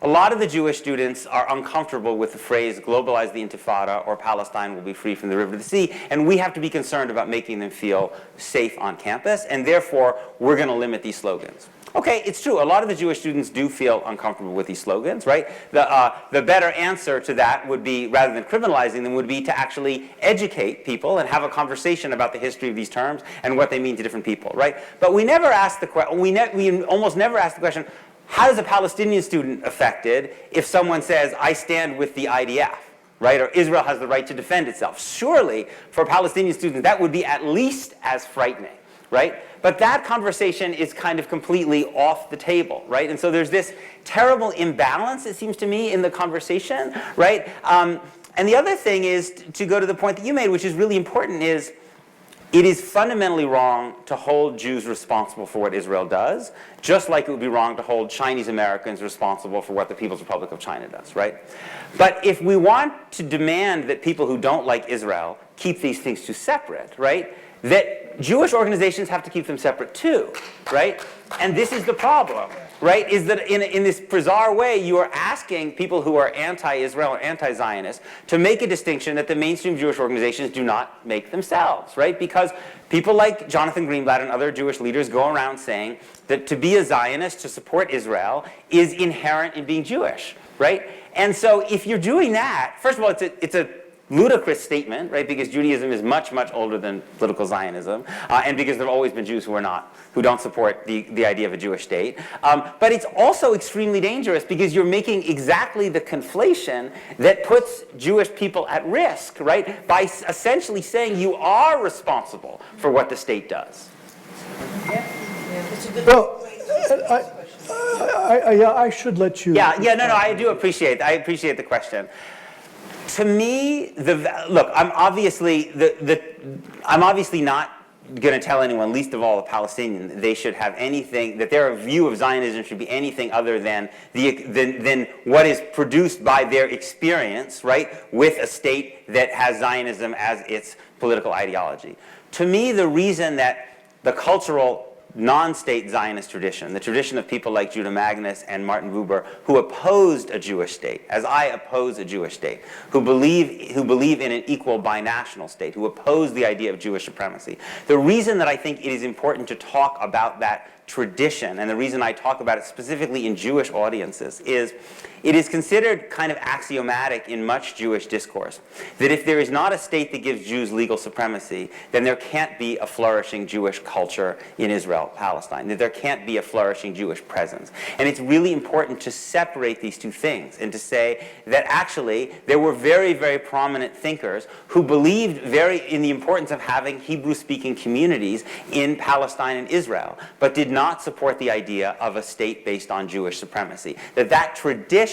A lot of the Jewish students are uncomfortable with the phrase globalize the Intifada or Palestine will be free from the river to the sea, and we have to be concerned about making them feel safe on campus, and therefore we're going to limit these slogans. Okay, it's true. A lot of the Jewish students do feel uncomfortable with these slogans, right? The better answer to that would be, rather than criminalizing them, would be to actually educate people and have a conversation about the history of these terms and what they mean to different people, right? But we never ask the question, we almost never ask the question, how is a Palestinian student affected if someone says, I stand with the IDF, right? Or Israel has the right to defend itself. Surely, for Palestinian students, that would be at least as frightening, right? But that conversation is kind of completely off the table, right? And so there's this terrible imbalance, it seems to me, in the conversation, right? And the other thing is, to go to the point that you made, which is really important, is it is fundamentally wrong to hold Jews responsible for what Israel does, just like it would be wrong to hold Chinese Americans responsible for what the People's Republic of China does, right? But if we want to demand that people who don't like Israel keep these things two separate, right, that Jewish organizations have to keep them separate too, right? And this is the problem, right, is that in this bizarre way, you are asking people who are anti-Israel or anti-Zionist to make a distinction that the mainstream Jewish organizations do not make themselves, right? Because people like Jonathan Greenblatt and other Jewish leaders go around saying that to be a Zionist, to support Israel, is inherent in being Jewish, right? And so if you're doing that, first of all, it's a ludicrous statement, right? Because Judaism is much, much older than political Zionism, and because there have always been Jews who don't support the idea of a Jewish state. But it's also extremely dangerous because you're making exactly the conflation that puts Jewish people at risk, right? By essentially saying you are responsible for what the state does. Well, I should let you. Yeah, no, I do appreciate the question. To me, look, I'm obviously not going to tell anyone, least of all a Palestinian, they should have anything, that their view of Zionism should be anything other than what is produced by their experience, right, with a state that has Zionism as its political ideology. To me, the reason that the cultural non-state Zionist tradition, the tradition of people like Judah Magnus and Martin Buber, who opposed a Jewish state, as I oppose a Jewish state, who believe in an equal binational state, who oppose the idea of Jewish supremacy. The reason that I think it is important to talk about that tradition, and the reason I talk about it specifically in Jewish audiences, is it is considered kind of axiomatic in much Jewish discourse that if there is not a state that gives Jews legal supremacy, then there can't be a flourishing Jewish culture in Israel, Palestine, that there can't be a flourishing Jewish presence. And it's really important to separate these two things and to say that actually there were very, very prominent thinkers who believed in the importance of having Hebrew-speaking communities in Palestine and Israel, but did not support the idea of a state based on Jewish supremacy. That tradition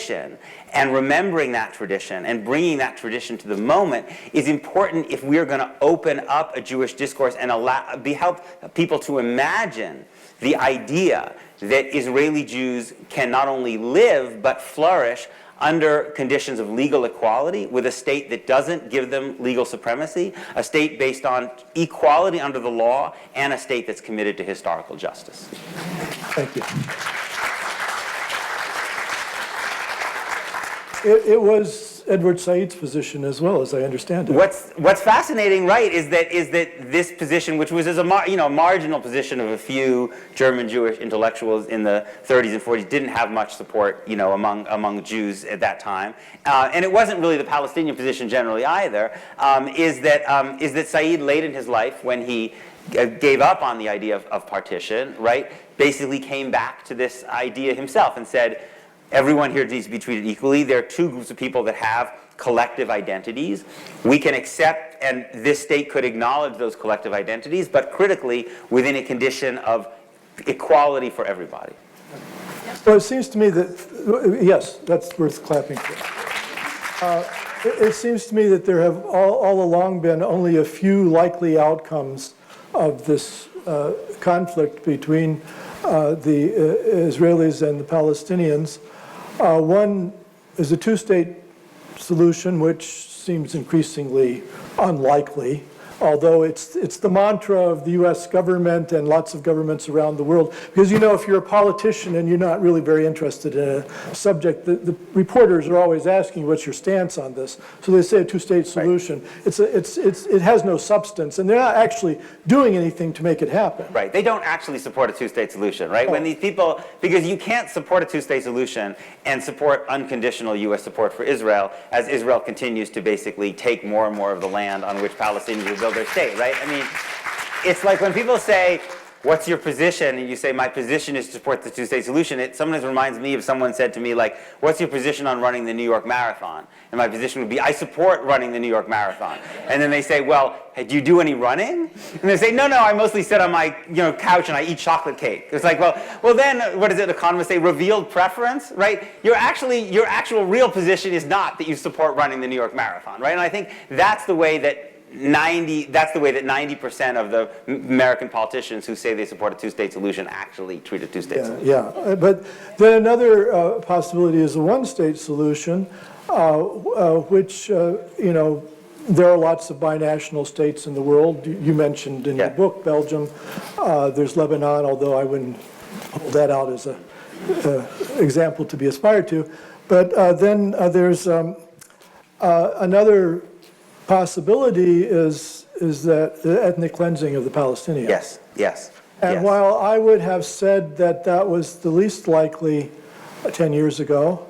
and remembering that tradition and bringing that tradition to the moment is important if we are going to open up a Jewish discourse and help people to imagine the idea that Israeli Jews can not only live but flourish under conditions of legal equality with a state that doesn't give them legal supremacy, a state based on equality under the law, and a state that's committed to historical justice. Thank you. It was Edward Said's position as well, as I understand it. What's fascinating, right, is that this position, which was as a marginal position of a few German Jewish intellectuals in the 30s and 40s, didn't have much support, among Jews at that time, and it wasn't really the Palestinian position generally either. Is that Said late in his life, when he gave up on the idea of partition, right, basically came back to this idea himself and said, everyone here needs to be treated equally. There are two groups of people that have collective identities. We can accept, and this state could acknowledge those collective identities, but critically within a condition of equality for everybody. Well, it seems to me that, yes, that's worth clapping for. It seems to me that there have all along been only a few likely outcomes of this conflict between the Israelis and the Palestinians. One is a two-state solution, which seems increasingly unlikely. although it's the mantra of the US government and lots of governments around the world. Because if you're a politician and you're not really very interested in a subject, the reporters are always asking, what's your stance on this? So they say a two-state solution. Right. It has no substance, and they're not actually doing anything to make it happen. Right. They don't actually support a two-state solution, right? Oh. When these people, because you can't support a two-state solution and support unconditional US support for Israel as Israel continues to basically take more and more of the land on which Palestinians will build their state, right? I mean, it's like when people say, what's your position? And you say, my position is to support the two-state solution. It sometimes reminds me of someone said to me, like, what's your position on running the New York Marathon? And my position would be, I support running the New York Marathon. And then they say, well, hey, do you do any running? And they say, no, I mostly sit on my couch and I eat chocolate cake. It's like, well then, what does it, economists say, revealed preference, right? Your actual real position is not that you support running the New York Marathon, right? And I think that's the way that 90% of the American politicians who say they support a two-state solution actually treat a two-state solution. Yeah, but then another possibility is a one-state solution, which, there are lots of binational states in the world. You mentioned in your book Belgium. There's Lebanon, although I wouldn't hold that out as an example to be aspired to. But then there's another possibility is that the ethnic cleansing of the Palestinians. Yes. And while I would have said that was the least likely 10 years ago,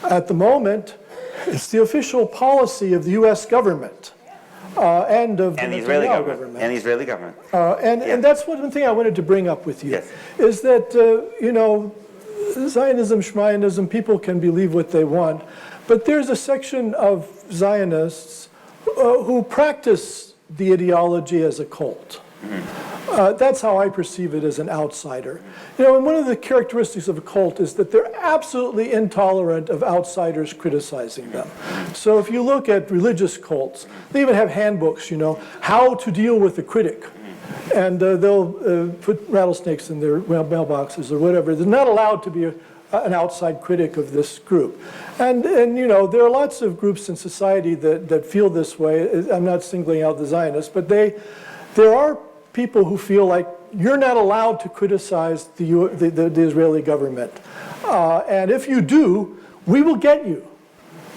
at the moment, it's the official policy of the U.S. government and of the Israeli government. And the Israeli government. And that's one thing I wanted to bring up with you, is that, Zionism, Shmayanism, people can believe what they want, but there's a section of Zionists who practice the ideology as a cult. That's how I perceive it as an outsider. And one of the characteristics of a cult is that they're absolutely intolerant of outsiders criticizing them. So if you look at religious cults, they even have handbooks, how to deal with a critic. And they'll put rattlesnakes in their mailboxes or whatever. They're not allowed to be an outside critic of this group. And there are lots of groups in society that feel this way. I'm not singling out the Zionists, but there are people who feel like you're not allowed to criticize the Israeli government. And if you do, we will get you.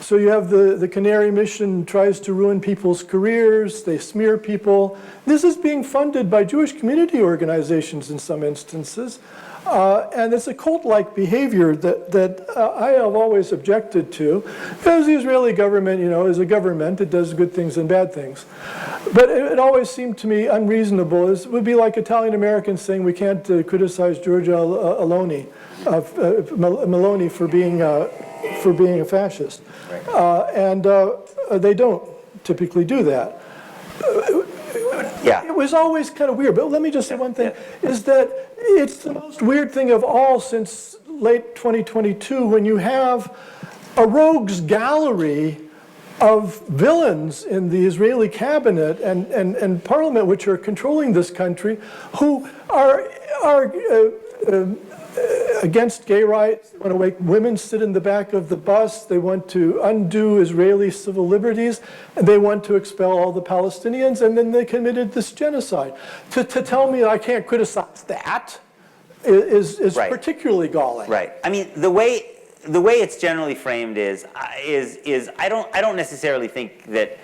So you have the Canary Mission tries to ruin people's careers, they smear people. This is being funded by Jewish community organizations in some instances. And it's a cult-like behavior that I have always objected to, because the Israeli government, is a government. It does good things and bad things. But it always seemed to me unreasonable. It would be like Italian Americans saying we can't criticize Giorgia Meloni for being a fascist. Right. And they don't typically do that. It was always kind of weird, but let me just say one thing, is that it's the most weird thing of all since late 2022 when you have a rogues gallery of villains in the Israeli cabinet and parliament which are controlling this country who are against gay rights. They want to make women sit in the back of the bus. They want to undo Israeli civil liberties. And they want to expel all the Palestinians. And then they committed this genocide. To tell me I can't criticize that is particularly galling. Right. I mean, the way it's generally framed is I don't necessarily think that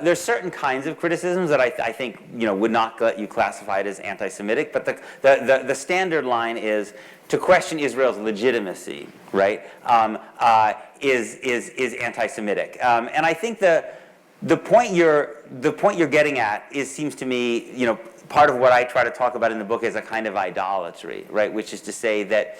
there's certain kinds of criticisms that I think would not let you classify it as anti-Semitic, but the standard line is to question Israel's legitimacy, right? Is anti-Semitic, and I think the point you're getting at seems to me part of what I try to talk about in the book is a kind of idolatry, right? Which is to say that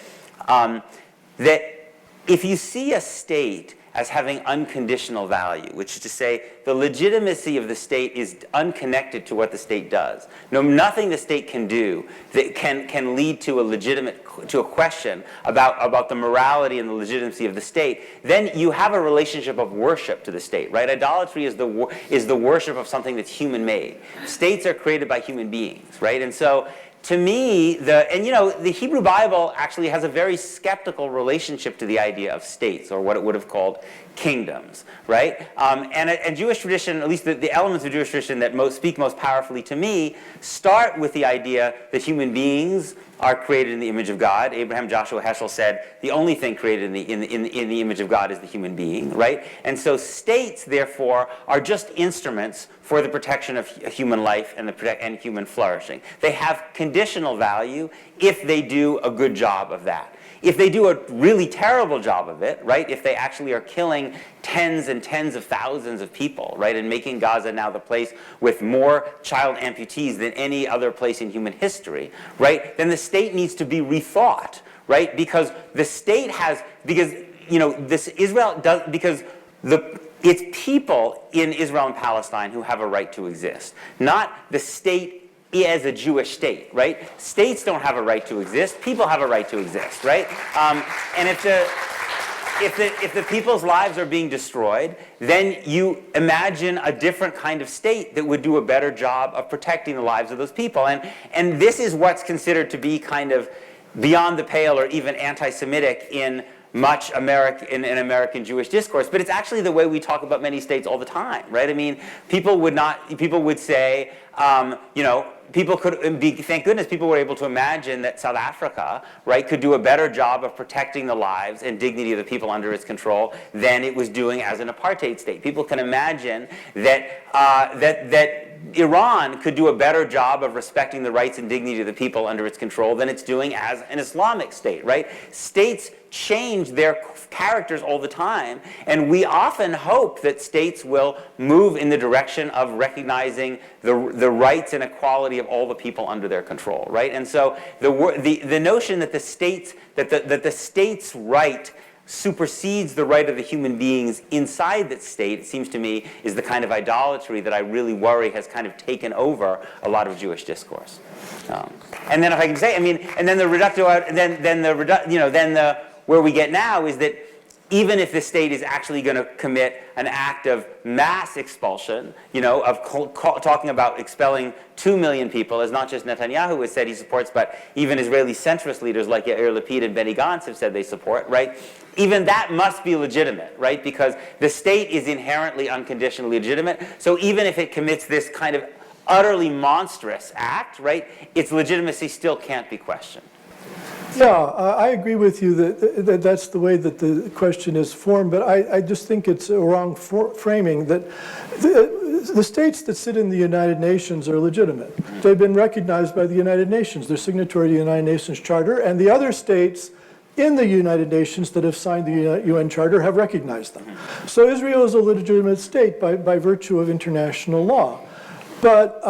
that if you see a state as having unconditional value, which is to say the legitimacy of the state is unconnected to what the state does. Nothing the state can do that can lead to a question about the morality and the legitimacy of the state. Then you have a relationship of worship to the state, right? Idolatry is the worship of something that's human-made. States are created by human beings, right? And so to me, the Hebrew Bible actually has a very skeptical relationship to the idea of states, or what it would have called kingdoms, right? And Jewish tradition, at least the elements of Jewish tradition that speak most powerfully to me, start with the idea that human beings are created in the image of God. Abraham Joshua Heschel said the only thing created in the image of God is the human being, right? And so states, therefore, are just instruments for the protection of human life and human flourishing. They have conditional value if they do a good job of that. If they do a really terrible job of it, right, if they actually are killing tens and tens of thousands of people, right, and making Gaza now the place with more child amputees than any other place in human history, right, then the state needs to be rethought, right, because the state has, because, it's people in Israel and Palestine who have a right to exist, not the state as a Jewish state, right? States don't have a right to exist. People have a right to exist, right? And if the people's lives are being destroyed, then you imagine a different kind of state that would do a better job of protecting the lives of those people. And this is what's considered to be kind of beyond the pale or even anti-Semitic in much American Jewish discourse, but it's actually the way we talk about many states all the time, right? I mean, people would say, people could be, thank goodness people were able to imagine that South Africa, right, could do a better job of protecting the lives and dignity of the people under its control than it was doing as an apartheid state. People can imagine that Iran could do a better job of respecting the rights and dignity of the people under its control than it's doing as an Islamic state, right? States change their characters all the time, and we often hope that states will move in the direction of recognizing the rights and equality of all the people under their control, right? And so the notion that the state's right supersedes the right of the human beings inside that state, it seems to me, is the kind of idolatry that I really worry has kind of taken over a lot of Jewish discourse. And then, if I can say, I mean, and then the reductio, where we get now is that even if the state is actually going to commit an act of mass expulsion, talking about expelling 2 million people, as not just Netanyahu has said he supports, but even Israeli centrist leaders like Yair Lapid and Benny Gantz have said they support, right? Even that must be legitimate, right? Because the state is inherently unconditionally legitimate. So even if it commits this kind of utterly monstrous act, right, its legitimacy still can't be questioned. Yeah, I agree with you that that's the way that the question is formed, but I just think it's a wrong framing that the states that sit in the United Nations are legitimate. They've been recognized by the United Nations. They're signatory to the United Nations Charter, and the other states in the United Nations that have signed the UN Charter have recognized them. So Israel is a legitimate state by virtue of international law. But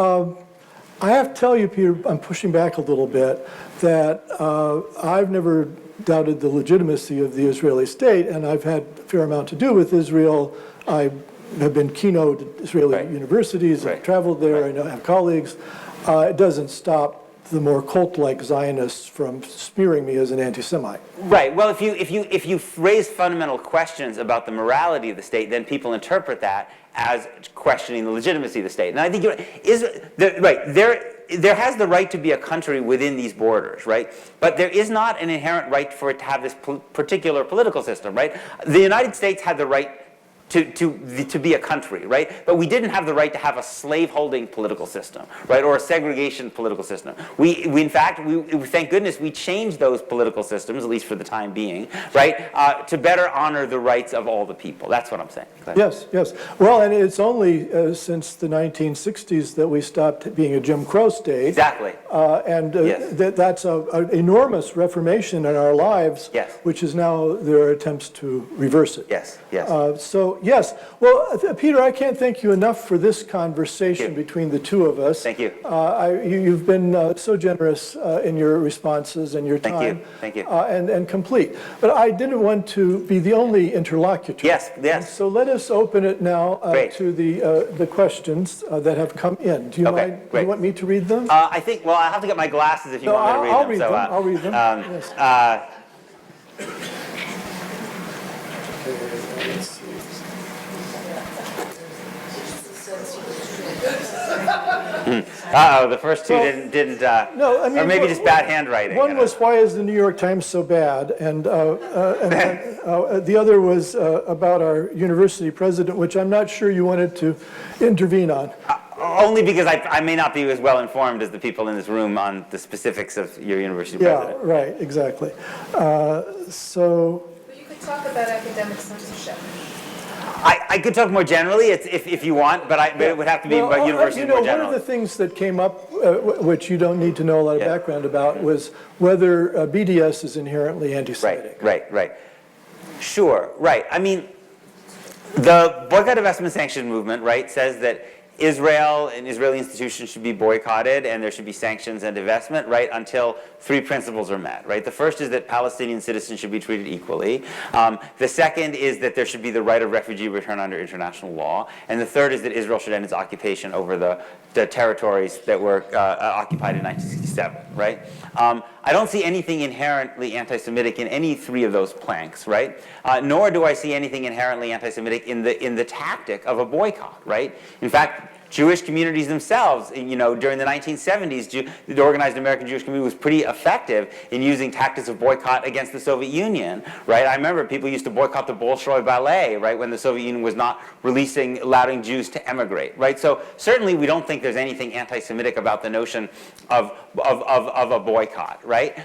I have to tell you, Peter, I'm pushing back a little bit, that I've never doubted the legitimacy of the Israeli state, and I've had a fair amount to do with Israel. I have been keynote at Israeli universities, I've traveled there, I have colleagues. It doesn't stop the more cult-like Zionists from smearing me as an anti-Semite. Right. Well, if you raise fundamental questions about the morality of the state, then people interpret that as questioning the legitimacy of the state. And I think there has the right to be a country within these borders, right? But there is not an inherent right for it to have this particular political system, right? The United States had the right to be a country, right? But we didn't have the right to have a slave-holding political system, right, or a segregation political system. We in fact, thank goodness, we changed those political systems, at least for the time being, right, to better honor the rights of all the people. That's what I'm saying. Yes, yes. Well, and it's only since the 1960s that we stopped being a Jim Crow state. Exactly. That's an enormous reformation in our lives, yes, which is now there are attempts to reverse it. Yes, yes. So, yes. Well, Peter, I can't thank you enough for this conversation between the two of us. Thank you. You've been so generous in your responses and your time. Thank you. And complete. But I didn't want to be the only interlocutor. Yes, yes. And so let us open it now to the questions that have come in. Do you mind? Great. Do you want me to read them? I think, well, I'll have to get my glasses if you want me to read them. I'll read them. Yes. Uh-oh, the first two didn't No, I mean, or maybe just bad handwriting. One was, why is the New York Times so bad? And the other was about our university president, which I'm not sure you wanted to intervene on. Only because I may not be as well informed as the people in this room on the specifics of your university president. Yeah, right, exactly. So. But you could talk about academic censorship. I could talk more generally if you want, but it would have to be about universities more generally. One of the things that came up, which you don't need to know a lot of background about, was whether BDS is inherently anti-Semitic. Right. Sure, right. I mean, the boycott, divestment, sanction movement, right, says that Israel and Israeli institutions should be boycotted and there should be sanctions and divestment, right, until three principles are met, right? The first is that Palestinian citizens should be treated equally. The second is that there should be the right of refugee return under international law. And the third is that Israel should end its occupation over the territories that were occupied in 1967, right? I don't see anything inherently anti-Semitic in any three of those planks, right? Nor do I see anything inherently anti-Semitic in the tactic of a boycott, right? In fact, Jewish communities themselves, during the 1970s, the organized American Jewish community was pretty effective in using tactics of boycott against the Soviet Union, right? I remember people used to boycott the Bolshoi Ballet, right, when the Soviet Union was not allowing Jews to emigrate, right? So certainly we don't think there's anything anti-Semitic about the notion of a boycott, right?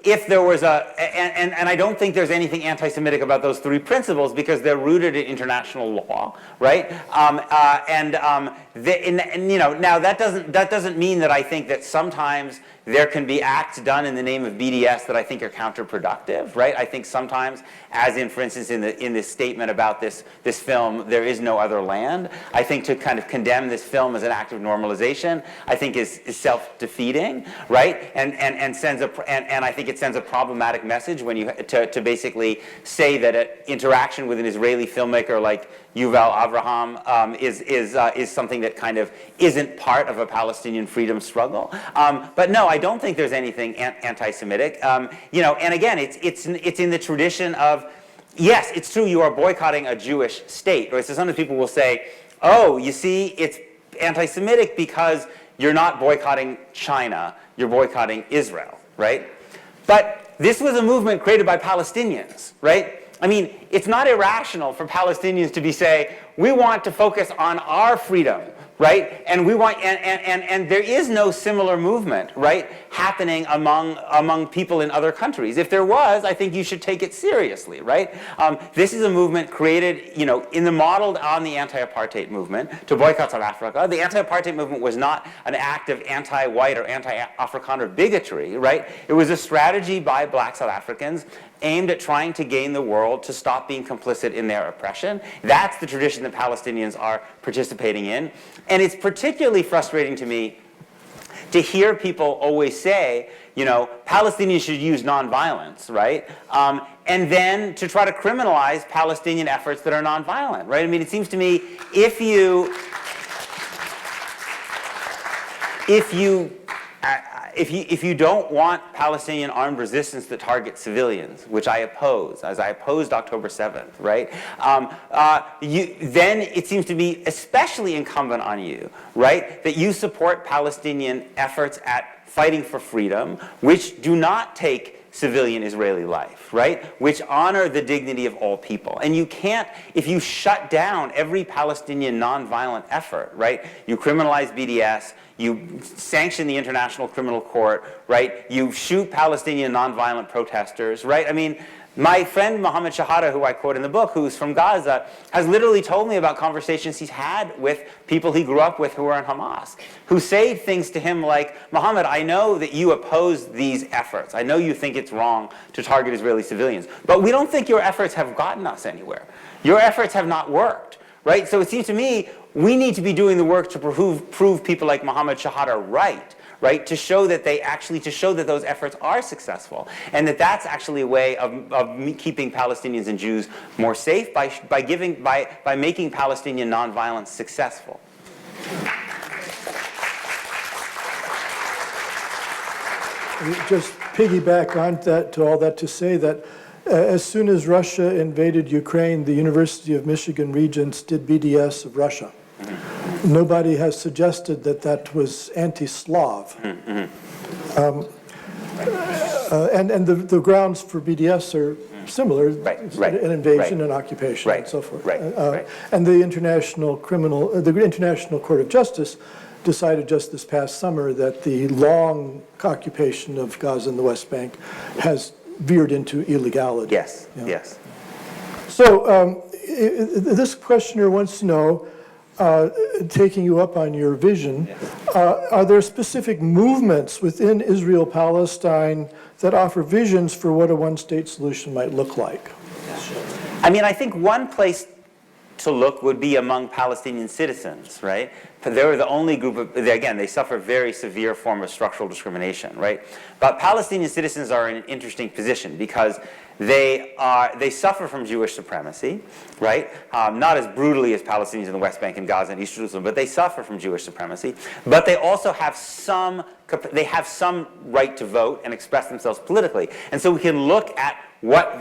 If there was and I don't think there's anything anti-Semitic about those three principles because they're rooted in international law, right? Now that doesn't mean that I think that sometimes there can be acts done in the name of BDS that I think are counterproductive, right? I think sometimes, as in, for instance, in this statement about this film, there is no other land. I think to kind of condemn this film as an act of normalization, I think is self-defeating, right? And I think it sends a problematic message when you to basically say that an interaction with an Israeli filmmaker like Yuval Avraham is something that kind of isn't part of a Palestinian freedom struggle. But no, I don't think there's anything anti-Semitic. And again, it's in the tradition of, yes, it's true you are boycotting a Jewish state. Right? So sometimes people will say, oh, you see, it's anti-Semitic because you're not boycotting China, you're boycotting Israel, right? But this was a movement created by Palestinians, right? I mean, it's not irrational for Palestinians to say, we want to focus on our freedom, right? And we want, and there is no similar movement, right, happening among people in other countries. If there was, I think you should take it seriously, right? This is a movement created, modeled on the anti-apartheid movement to boycott South Africa. The anti-apartheid movement was not an act of anti-white or anti-Afrikaner bigotry, right? It was a strategy by black South Africans aimed at trying to gain the world to stop being complicit in their oppression. That's the tradition that Palestinians are participating in. And it's particularly frustrating to me to hear people always say, Palestinians should use nonviolence, right? And then to try to criminalize Palestinian efforts that are nonviolent, right? I mean, it seems to me if you don't want Palestinian armed resistance that targets civilians, which I oppose, as I opposed October 7th, right? Then it seems to be especially incumbent on you, right, that you support Palestinian efforts at fighting for freedom, which do not take civilian Israeli life, right, which honor the dignity of all people. And you can't, if you shut down every Palestinian nonviolent effort, right, you criminalize BDS, you sanction the International Criminal Court, right? You shoot Palestinian nonviolent protesters, right? I mean, my friend Mohammed Shahada, who I quote in the book, who's from Gaza, has literally told me about conversations he's had with people he grew up with who are in Hamas, who say things to him like, Mohammed, I know that you oppose these efforts. I know you think it's wrong to target Israeli civilians, but we don't think your efforts have gotten us anywhere. Your efforts have not worked, right? So it seems to me we need to be doing the work to prove people like Mohammed Shahada right, to show that those efforts are successful, and that's actually a way of keeping Palestinians and Jews more safe by making Palestinian nonviolence successful. Just piggyback on that, to all that to say that as soon as Russia invaded Ukraine, the University of Michigan Regents did BDS of Russia. Nobody has suggested that that was anti-Slav. And the grounds for BDS are similar. Right, It's right, an invasion, right. an occupation, and Right, so forth. right, right. And the International Court of Justice decided just this past summer that the long occupation of Gaza and the West Bank has veered into illegality. Yes, Yeah. yes. So this questioner wants to know, taking you up on your vision, are there specific movements within Israel-Palestine that offer visions for what a one-state solution might look like? I mean, I think one place to look would be among Palestinian citizens, right? But they're the only group of, again, they suffer a very severe form of structural discrimination, right? But Palestinian citizens are in an interesting position because they suffer from Jewish supremacy, right? Not as brutally as Palestinians in the West Bank and Gaza and East Jerusalem, but they suffer from Jewish supremacy. But they also have some right to vote and express themselves politically. And so we can look at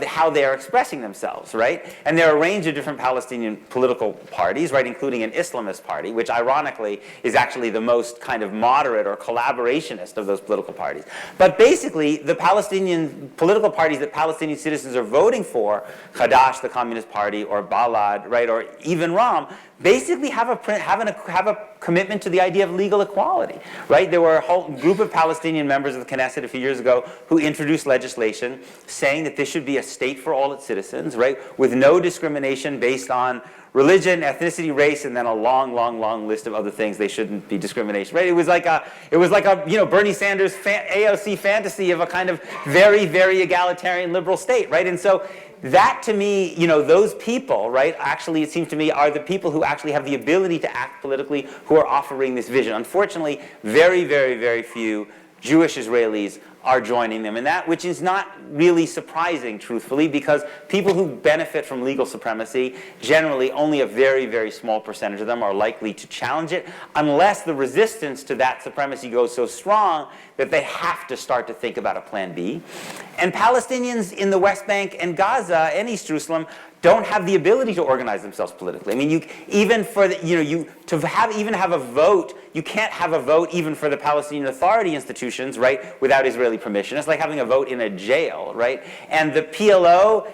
how they are expressing themselves, right? And there are a range of different Palestinian political parties, right, including an Islamist party, which ironically is actually the most kind of moderate or collaborationist of those political parties. But basically, the Palestinian political parties that Palestinian citizens are voting for, Hadash, the Communist Party, or Balad, right, or even Ram, basically have a commitment to the idea of legal equality, right? There were a whole group of Palestinian members of the Knesset a few years ago who introduced legislation saying that this should be a state for all its citizens, right, with no discrimination based on religion, ethnicity, race, and then a long, long, long list of other things they shouldn't be discrimination, right? It was like a Bernie Sanders AOC fantasy of a kind of very, very egalitarian liberal state, right? And so that to me, those people, right, actually it seems to me are the people who actually have the ability to act politically, who are offering this vision. Unfortunately, very, very, very few Jewish Israelis are joining them in that, which is not really surprising, truthfully, because people who benefit from legal supremacy, generally only a very, very small percentage of them are likely to challenge it, unless the resistance to that supremacy goes so strong that they have to start to think about a plan B. And Palestinians in the West Bank and Gaza and East Jerusalem don't have the ability to organize themselves politically. I mean, even have a vote, you can't have a vote even for the Palestinian Authority institutions, right, without Israeli permission. It's like having a vote in a jail, right? And the PLO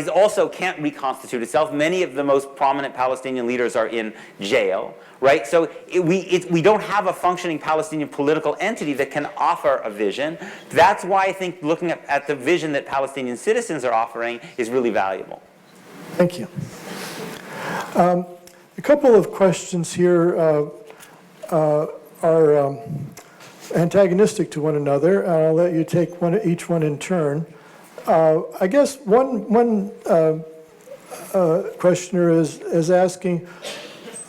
also can't reconstitute itself. Many of the most prominent Palestinian leaders are in jail, right? So we don't have a functioning Palestinian political entity that can offer a vision. That's why I think looking at the vision that Palestinian citizens are offering is really valuable. Thank you. A couple of questions here are antagonistic to one another, and I'll let you take each one in turn. I guess one questioner is asking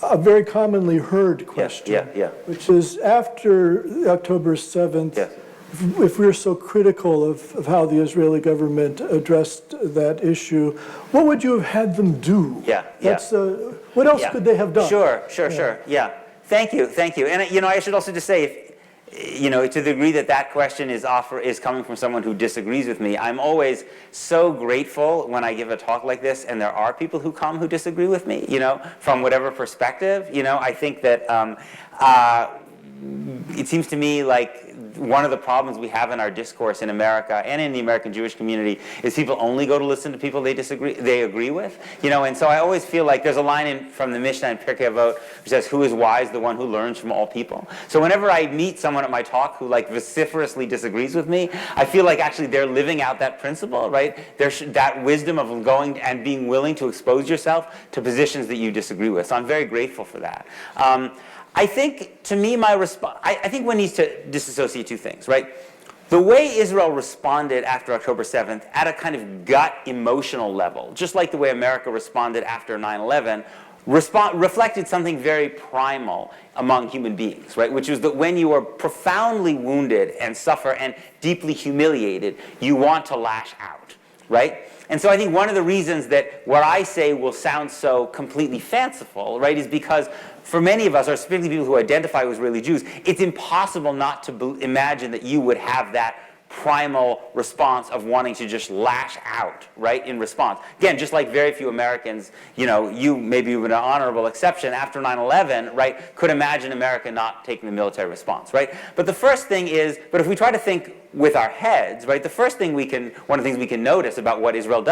a very commonly heard question, which is after October 7th, if we're so critical of how the Israeli government addressed that issue, what would you have had them do? What else could they have done? Sure. Yeah. Thank you. And I should also just say, to the degree that question is coming from someone who disagrees with me, I'm always so grateful when I give a talk like this, and there are people who come who disagree with me, from whatever perspective. I think that it seems to me like one of the problems we have in our discourse in America and in the American Jewish community is people only go to listen to people they agree with, and so I always feel like there's a line from the Mishnah in Pirkei Avot which says, "Who is wise? The one who learns from all people." So whenever I meet someone at my talk who vociferously disagrees with me, I feel like actually they're living out that principle, right? There's that wisdom of going and being willing to expose yourself to positions that you disagree with. So I'm very grateful for that. I think, to me, my response, I think one needs to disassociate two things, right? The way Israel responded after October 7th at a kind of gut emotional level, just like the way America responded after 9/11, reflected something very primal among human beings, right? Which is that when you are profoundly wounded and suffer and deeply humiliated, you want to lash out, right? And so I think one of the reasons that what I say will sound so completely fanciful, right, is because for many of us, or especially people who identify with Israeli Jews, it's impossible not to imagine that you would have that primal response of wanting to just lash out, right, in response. Again, just like very few Americans, you maybe with an honorable exception after 9/11, right, could imagine America not taking the military response, right? But the first thing is, but if we try to think with our heads, right, the first thing one of the things we can notice about what Israel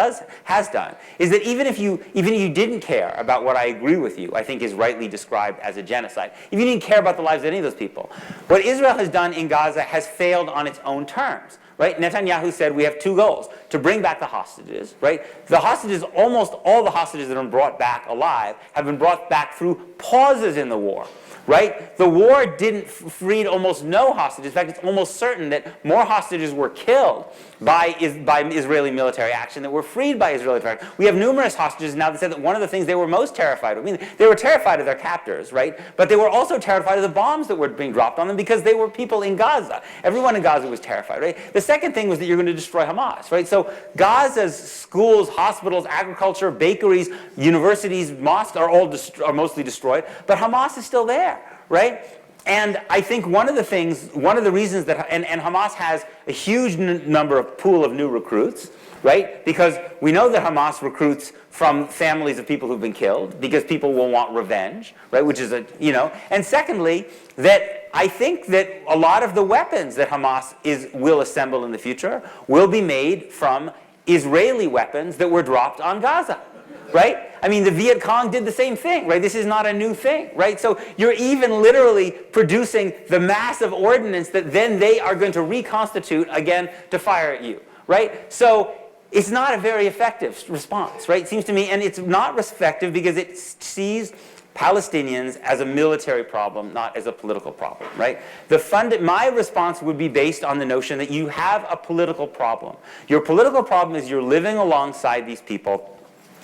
has done, is that even if you didn't care about what I agree with you, I think is rightly described as a genocide, if you didn't care about the lives of any of those people, what Israel has done in Gaza has failed on its own terms. Right? Netanyahu said we have two goals: to bring back the hostages, right? The hostages, almost all the hostages that have been brought back alive have been brought back through pauses in the war. Right? The war didn't freed almost no hostages. In fact, it's almost certain that more hostages were killed by Israeli military action that were freed by Israeli military action. We have numerous hostages now that said that one of the things they were most terrified of, I mean, they were terrified of their captors, right? But they were also terrified of the bombs that were being dropped on them because they were people in Gaza. Everyone in Gaza was terrified, right? The second thing was that you're going to destroy Hamas, right? So Gaza's schools, hospitals, agriculture, bakeries, universities, mosques are mostly destroyed, but Hamas is still there. Right? And I think one of the reasons that, and Hamas has a huge pool of new recruits, right? Because we know that Hamas recruits from families of people who've been killed, because people will want revenge, right? Which is and secondly, that I think that a lot of the weapons that Hamas will assemble in the future will be made from Israeli weapons that were dropped on Gaza. Right? I mean, the Viet Cong did the same thing, right? This is not a new thing, right? So you're even literally producing the massive ordnance that then they are going to reconstitute again to fire at you, right? So it's not a very effective response, right? It seems to me, and it's not effective because it sees Palestinians as a military problem, not as a political problem, right? My response would be based on the notion that you have a political problem. Your political problem is you're living alongside these people,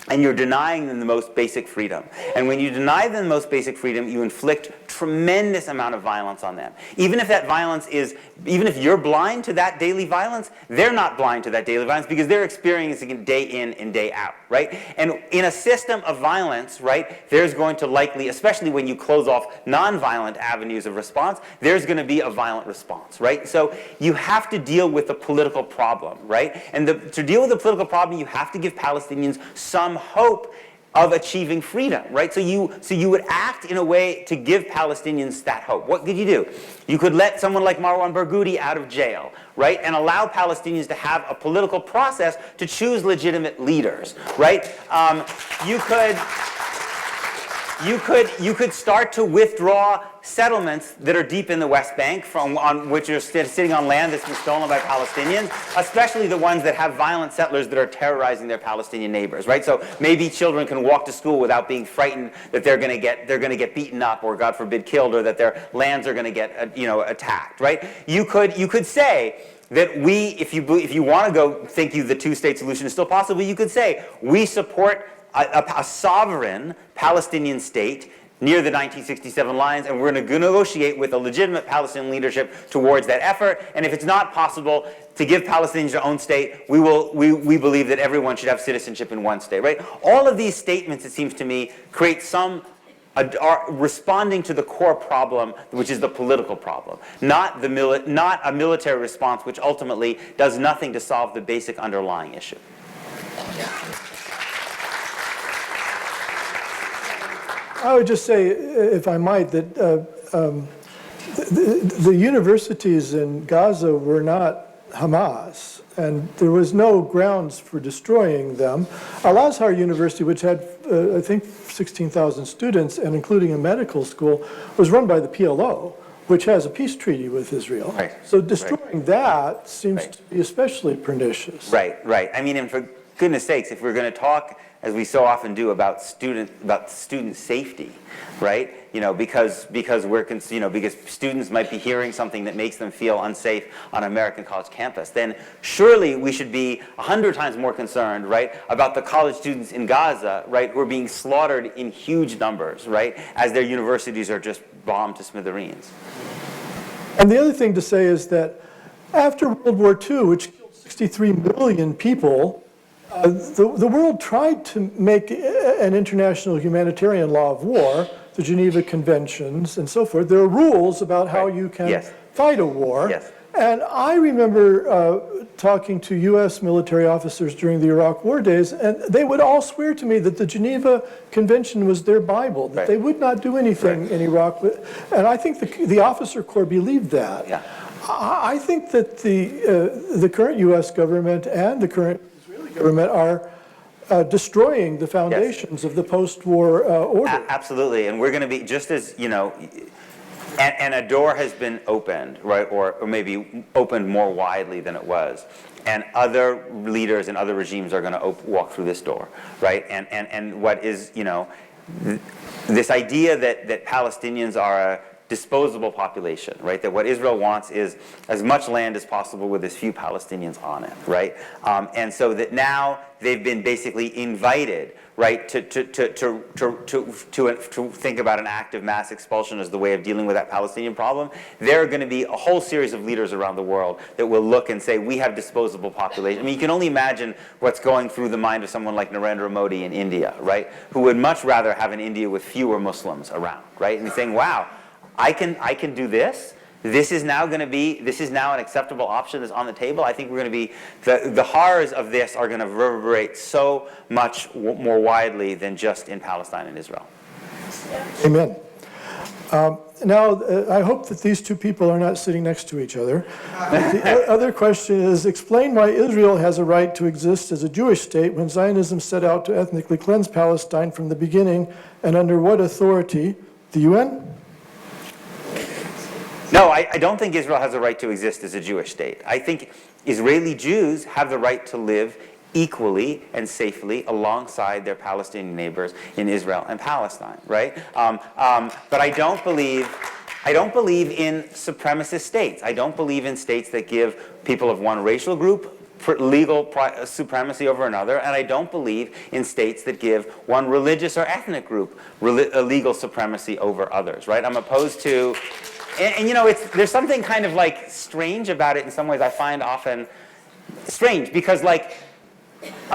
and you're denying them the most basic freedom. And when you deny them the most basic freedom, you inflict tremendous amount of violence on them. Even if you're blind to that daily violence, they're not blind to that daily violence because they're experiencing it day in and day out, right? And in a system of violence, right, there's going to likely, especially when you close off nonviolent avenues of response, there's going to be a violent response, right? So you have to deal with the political problem, right? And to deal with the political problem, you have to give Palestinians some hope of achieving freedom, right? So you would act in a way to give Palestinians that hope. What could you do? You could let someone like Marwan Barghouti out of jail, right? And allow Palestinians to have a political process to choose legitimate leaders, right? You could start to withdraw settlements that are deep in the West Bank which are sitting on land that's been stolen by Palestinians, especially the ones that have violent settlers that are terrorizing their Palestinian neighbors, right? So maybe children can walk to school without being frightened that they're going to get beaten up or, God forbid, killed, or that their lands are going to get attacked, right? You could say that if you want to go think the two-state solution is still possible, you could say we support a sovereign Palestinian state near the 1967 lines, and we're going to negotiate with a legitimate Palestinian leadership towards that effort. And if it's not possible to give Palestinians their own state, we believe that everyone should have citizenship in one state, right? All of these statements, it seems to me, create are responding to the core problem, which is the political problem, not a military response, which ultimately does nothing to solve the basic underlying issue. I would just say, if I might, that the universities in Gaza were not Hamas, and there was no grounds for destroying them. Al-Azhar University, which had, I think, 16,000 students, and including a medical school, was run by the PLO, which has a peace treaty with Israel. Right. So destroying that seems to be especially pernicious. Right. I mean, and for goodness sakes, if we're going to talk, as we so often do, about student safety, right? Because students might be hearing something that makes them feel unsafe on an American college campus, then surely we should be 100 times more concerned, right, about the college students in Gaza, right, who are being slaughtered in huge numbers, right, as their universities are just bombed to smithereens. And the other thing to say is that after World War II, which killed 63 million people, the world tried to make an international humanitarian law of war, the Geneva Conventions and so forth. There are rules about how you can fight a war. Yes. And I remember talking to U.S. military officers during the Iraq War days, and they would all swear to me that the Geneva Convention was their Bible, that they would not do anything in Iraq. And I think the officer corps believed that. Yeah. I think that the current U.S. government and the current Israeli government are destroying the foundations of the post-war order. Absolutely, and we're going to be, just as, and a door has been opened, right, or maybe opened more widely than it was. And other leaders and other regimes are going to walk through this door, right? And what is, this idea that Palestinians are a disposable population, right? That what Israel wants is as much land as possible with as few Palestinians on it, right? And so that now they've been basically invited, right, to think about an act of mass expulsion as the way of dealing with that Palestinian problem. There are going to be a whole series of leaders around the world that will look and say, we have disposable population. I mean, you can only imagine what's going through the mind of someone like Narendra Modi in India, right, who would much rather have an India with fewer Muslims around, right? And he's saying, wow, I can do this. This is now an acceptable option that's on the table. I think we're going to be, the horrors of this are going to reverberate so much more widely than just in Palestine and Israel. Amen. Now, I hope that these two people are not sitting next to each other. The other question is, explain why Israel has a right to exist as a Jewish state when Zionism set out to ethnically cleanse Palestine from the beginning, and under what authority? The UN? No, I don't think Israel has a right to exist as a Jewish state. I think Israeli Jews have the right to live equally and safely alongside their Palestinian neighbors in Israel and Palestine, right? But I don't believe in supremacist states. I don't believe in states that give people of one racial group legal supremacy over another, and I don't believe in states that give one religious or ethnic group legal supremacy over others, right? I'm opposed to... And there's something kind of like strange about it in some ways. I find often strange because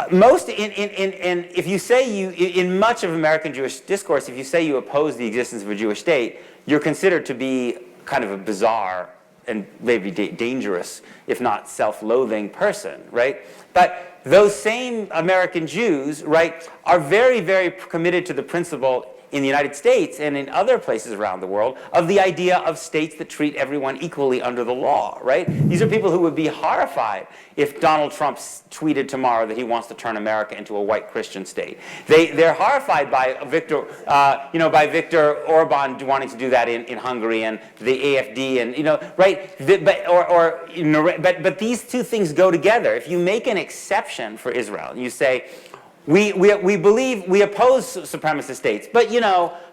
most if you say in much of American Jewish discourse, if you say you oppose the existence of a Jewish state, you're considered to be kind of a bizarre and maybe dangerous, if not self-loathing person, right? But those same American Jews, right, are very, very committed to the principle in the United States and in other places around the world of the idea of states that treat everyone equally under the law, right? These are people who would be horrified if Donald Trump tweeted tomorrow that he wants to turn America into a white Christian state. They're horrified by Viktor Orban wanting to do that in Hungary and the AfD and right. But these two things go together. If you make an exception for Israel and you say, we oppose supremacist states, but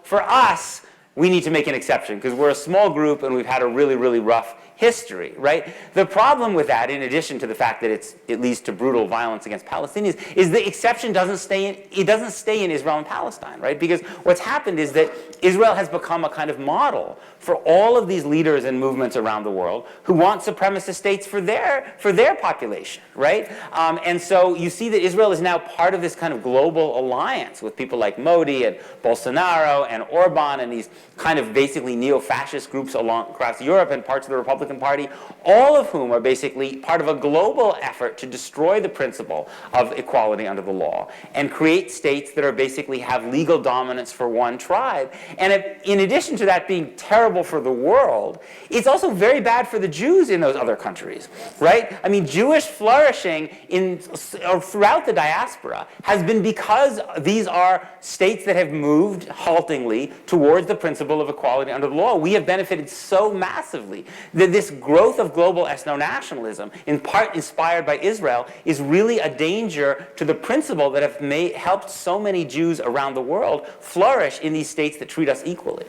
for us, we need to make an exception because we're a small group and we've had a really, really rough history, right? The problem with that, in addition to the fact that it leads to brutal violence against Palestinians, is the exception doesn't stay in Israel and Palestine, right? Because what's happened is that Israel has become a kind of model for all of these leaders and movements around the world who want supremacist states for their population, right? And so you see that Israel is now part of this kind of global alliance with people like Modi and Bolsonaro and Orban and these kind of basically neo-fascist groups across Europe and parts of the Republican Party, all of whom are basically part of a global effort to destroy the principle of equality under the law and create states that are basically have legal dominance for one tribe. And in addition to that being terrible for the world, it's also very bad for the Jews in those other countries, right? I mean, Jewish flourishing throughout the diaspora has been because these are states that have moved haltingly towards the principle of equality under the law. We have benefited so massively that this growth of global ethno-nationalism, in part inspired by Israel, is really a danger to the principle that have helped so many Jews around the world flourish in these states that treat us equally.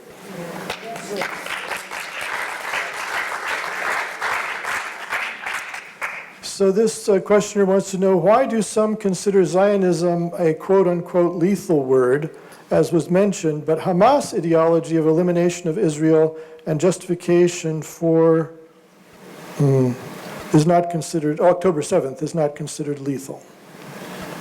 So this questioner wants to know, why do some consider Zionism a quote-unquote lethal word, as was mentioned, but Hamas ideology of elimination of Israel and justification for is not considered, October 7th is not considered lethal?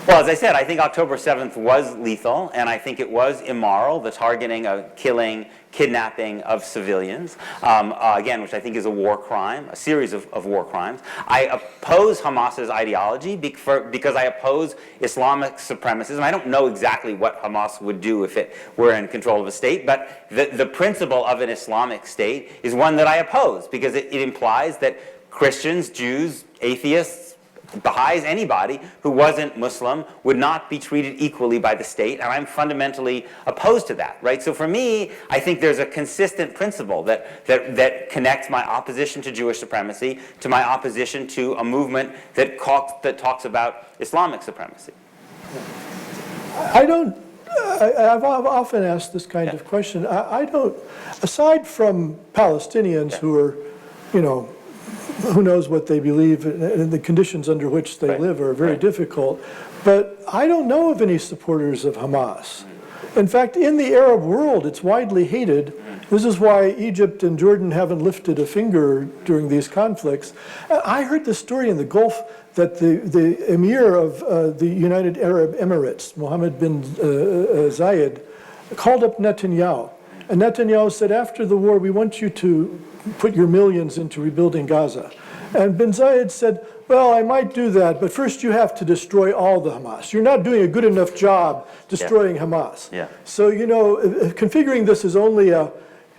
Well, as I said, I think October 7th was lethal, and I think it was immoral, the targeting, killing, kidnapping of civilians, again, which I think is a war crime, a series of war crimes. I oppose Hamas's ideology because I oppose Islamic supremacism. I don't know exactly what Hamas would do if it were in control of a state, but the principle of an Islamic state is one that I oppose because it implies that Christians, Jews, atheists, Baha'is, anybody who wasn't Muslim would not be treated equally by the state, and I'm fundamentally opposed to that, right? So for me, I think there's a consistent principle that connects my opposition to Jewish supremacy to my opposition to a movement that talks about Islamic supremacy. I've often asked this kind of question. I don't, aside from Palestinians who are, you know, who knows what they believe, and the conditions under which they live are very difficult. But I don't know of any supporters of Hamas. In fact, in the Arab world, it's widely hated. This is why Egypt and Jordan haven't lifted a finger during these conflicts. I heard the story in the Gulf that the emir of the United Arab Emirates, Mohammed bin Zayed, called up Netanyahu. And Netanyahu said, after the war, we want you to put your millions into rebuilding Gaza. And bin Zayed said, well, I might do that, but first you have to destroy all the Hamas. You're not doing a good enough job destroying Hamas. So, you know, configuring this as only a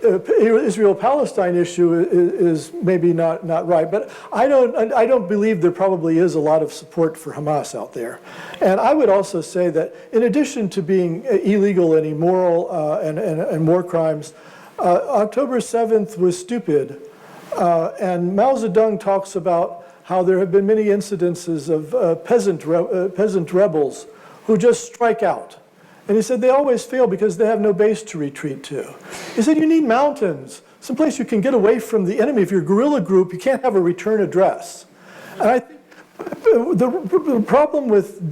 Israel-Palestine issue is maybe not right. But I don't believe there probably is a lot of support for Hamas out there. And I would also say that in addition to being illegal and immoral and war crimes, October 7th was stupid. And Mao Zedong talks about how there have been many incidences of peasant rebels who just strike out. And he said they always fail because they have no base to retreat to. He said you need mountains, someplace you can get away from the enemy. If you're a guerrilla group, you can't have a return address. And I think the problem with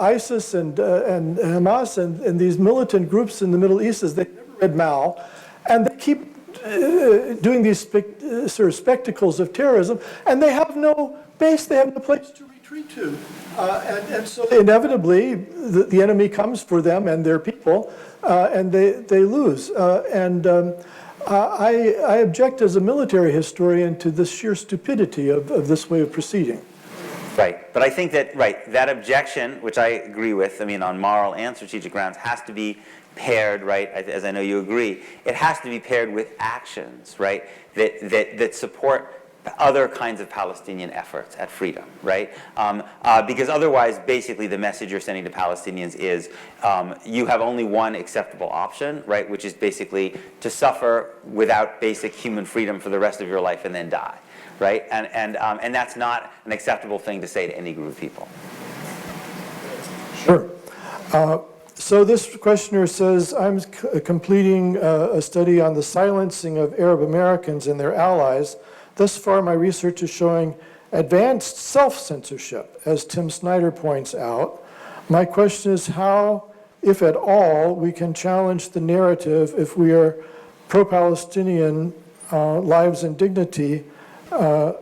ISIS and Hamas and these militant groups in the Middle East is they never read Mao, and they keep doing these sort of spectacles of terrorism, and they have no base, they have no place to retreat to. And so inevitably, the enemy comes for them and their people, and they lose. I object as a military historian to the sheer stupidity of this way of proceeding. Right, but I think that, that objection, which I agree with, I mean, on moral and strategic grounds, has to be paired, right, as I know you agree, it has to be paired with actions, right, that support other kinds of Palestinian efforts at freedom, right? Because otherwise, basically, the message you're sending to Palestinians is you have only one acceptable option, right, which is basically to suffer without basic human freedom for the rest of your life and then die, right? And that's not an acceptable thing to say to any group of people. Sure. So this questioner says, I'm completing a study on the silencing of Arab Americans and their allies. Thus far, my research is showing advanced self-censorship, as Tim Snyder points out. My question is how, if at all, we can challenge the narrative if we are pro-Palestinian lives and dignity, that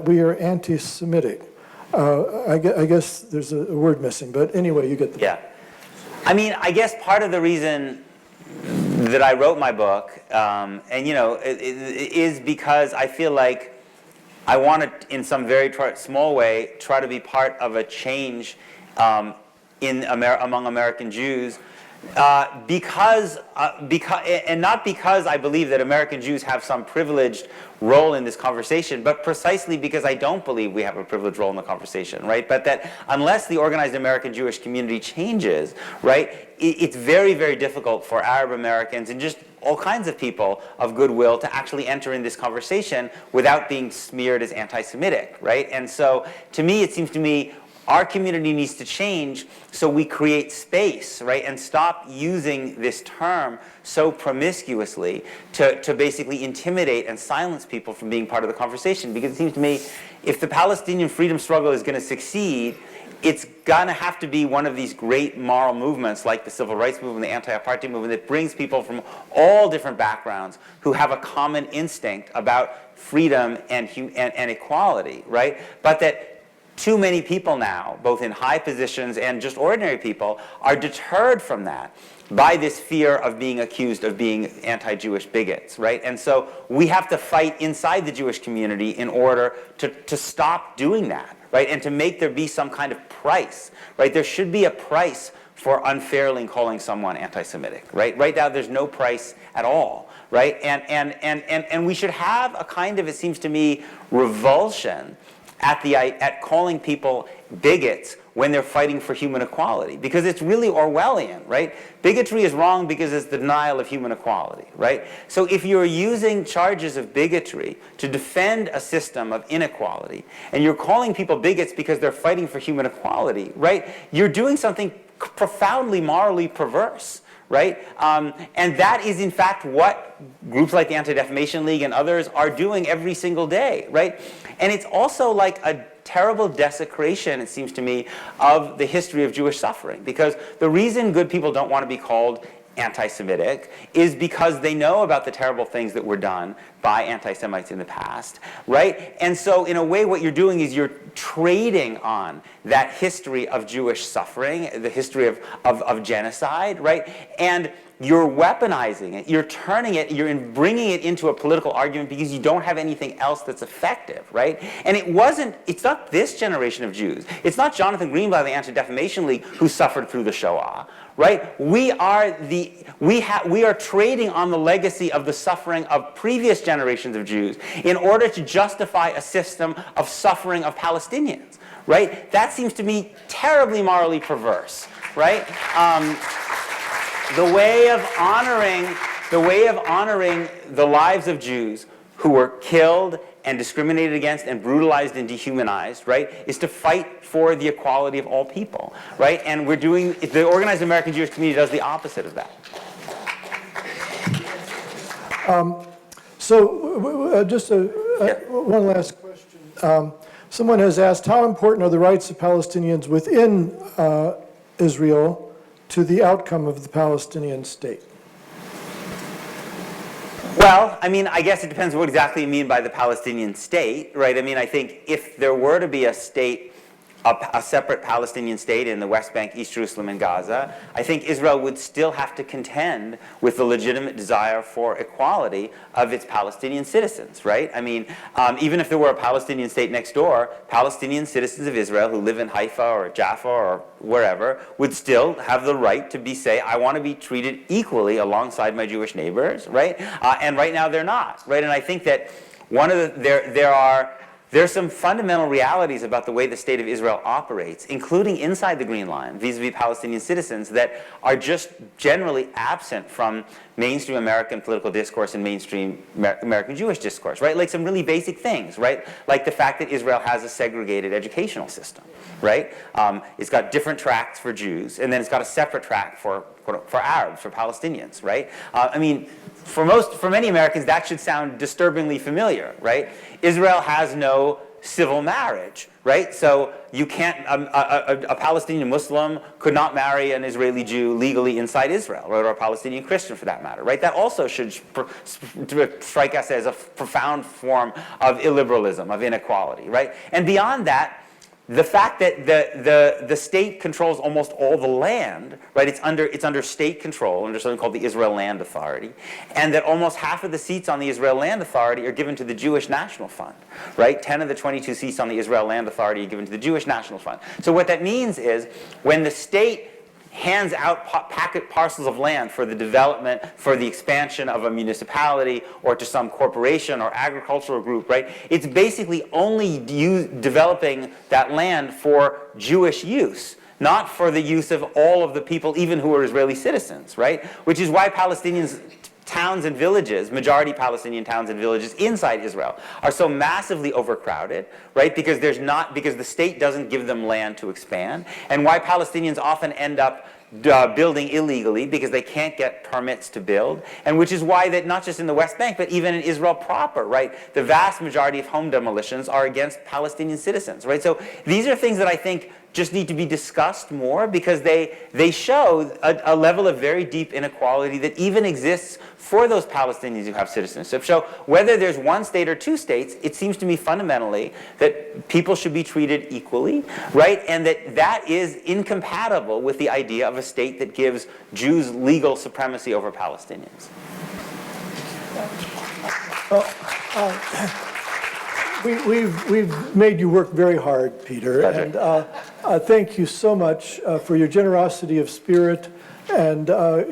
we are anti-Semitic. I guess there's a word missing, but anyway, you get the point. Yeah. I mean, I guess part of the reason that I wrote my book, and you know, is because I feel like I want to, in some very small way, try to be part of a change among American Jews, because and not because I believe that American Jews have some privileged role in this conversation, but precisely because I don't believe we have a privileged role in the conversation, right? But that unless the organized American Jewish community changes, right, it's very, very difficult for Arab Americans and just all kinds of people of goodwill to actually enter in this conversation without being smeared as anti-Semitic, right? And so, to me, it seems to me, our community needs to change so we create space, right, and stop using this term so promiscuously to basically intimidate and silence people from being part of the conversation. Because it seems to me, if the Palestinian freedom struggle is going to succeed, it's gonna have to be one of these great moral movements like the civil rights movement, the anti-apartheid movement, that brings people from all different backgrounds who have a common instinct about freedom and equality, right? But that too many people now, both in high positions and just ordinary people, are deterred from that by this fear of being accused of being anti-Jewish bigots, right? And so we have to fight inside the Jewish community in order to stop doing that, right? And to make there be some kind of price, right? There should be a price for unfairly calling someone anti-Semitic, right? Right now there's no price at all, right? And we should have a kind of, it seems to me, revulsion at calling people bigots when they're fighting for human equality, because it's really Orwellian, right? Bigotry is wrong because it's the denial of human equality, right? So if you're using charges of bigotry to defend a system of inequality, and you're calling people bigots because they're fighting for human equality, right? You're doing something profoundly morally perverse, right? And that is, in fact, what groups like the Anti-Defamation League and others are doing every single day, right? And it's also like a terrible desecration, it seems to me, of the history of Jewish suffering. Because the reason good people don't want to be called anti-Semitic is because they know about the terrible things that were done by anti-Semites in the past, right? And so in a way what you're doing is you're trading on that history of Jewish suffering, the history of genocide, right? And you're weaponizing it, you're turning it, you're bringing it into a political argument because you don't have anything else that's effective, right? And it's not this generation of Jews. It's not Jonathan Greenblatt of the Anti-Defamation League who suffered through the Shoah, right? We are trading on the legacy of the suffering of previous generations of Jews in order to justify a system of suffering of Palestinians, right? That seems to me terribly morally perverse, right? The way of honoring the lives of Jews who were killed and discriminated against and brutalized and dehumanized, right, is to fight for the equality of all people, right? And the organized American Jewish community does the opposite of that. One last question. Someone has asked, how important are the rights of Palestinians within Israel to the outcome of the Palestinian state? Well, I mean, I guess it depends what exactly you mean by the Palestinian state, right? I mean, I think if there were to be a state, a separate Palestinian state in the West Bank, East Jerusalem, and Gaza, I think Israel would still have to contend with the legitimate desire for equality of its Palestinian citizens, right? I mean, even if there were a Palestinian state next door, Palestinian citizens of Israel who live in Haifa or Jaffa or wherever would still have the right to say, I want to be treated equally alongside my Jewish neighbors, right? And right now they're not, right? And I think that there's some fundamental realities about the way the state of Israel operates, including inside the Green Line, vis-a-vis Palestinian citizens, that are just generally absent from mainstream American political discourse and mainstream American Jewish discourse, right? Like some really basic things, right? Like the fact that Israel has a segregated educational system, right? It's got different tracks for Jews, and then it's got a separate track for Arabs, for Palestinians, right? I mean, for many Americans, that should sound disturbingly familiar, right? Israel has no civil marriage, right? So you can't, a Palestinian Muslim could not marry an Israeli Jew legally inside Israel, right? Or a Palestinian Christian for that matter, right? That also should strike us as a profound form of illiberalism, of inequality, right? And beyond that, the fact that the state controls almost all the land, right? It's under state control, under something called the Israel Land Authority, and that almost half of the seats on the Israel Land Authority are given to the Jewish National Fund, right? 10 of the 22 seats on the Israel Land Authority are given to the Jewish National Fund. So what that means is when the state hands out packet parcels of land for the development, for the expansion of a municipality or to some corporation or agricultural group, right? It's basically only developing that land for Jewish use, not for the use of all of the people, even who are Israeli citizens, right? Which is why Palestinians, towns and villages, majority Palestinian towns and villages inside Israel are so massively overcrowded, right? Because the state doesn't give them land to expand, and why Palestinians often end up building illegally because they can't get permits to build, and which is why that not just in the West Bank, but even in Israel proper, right? The vast majority of home demolitions are against Palestinian citizens, right? So these are things that I think just need to be discussed more because they show a level of very deep inequality that even exists for those Palestinians who have citizenship. So whether there's one state or two states, it seems to me fundamentally that people should be treated equally, right? And that is incompatible with the idea of a state that gives Jews legal supremacy over Palestinians. We've made you work very hard, Peter, Pleasure. and thank you so much for your generosity of spirit and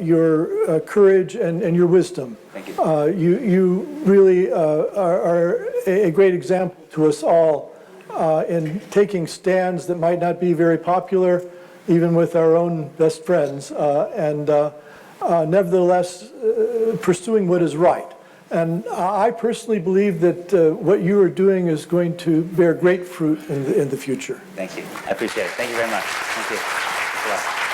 your courage and your wisdom. Thank you. You really are a great example to us all in taking stands that might not be very popular, even with our own best friends, and nevertheless pursuing what is right. And I personally believe that what you are doing is going to bear great fruit in the future. Thank you. I appreciate it. Thank you very much. Thank you.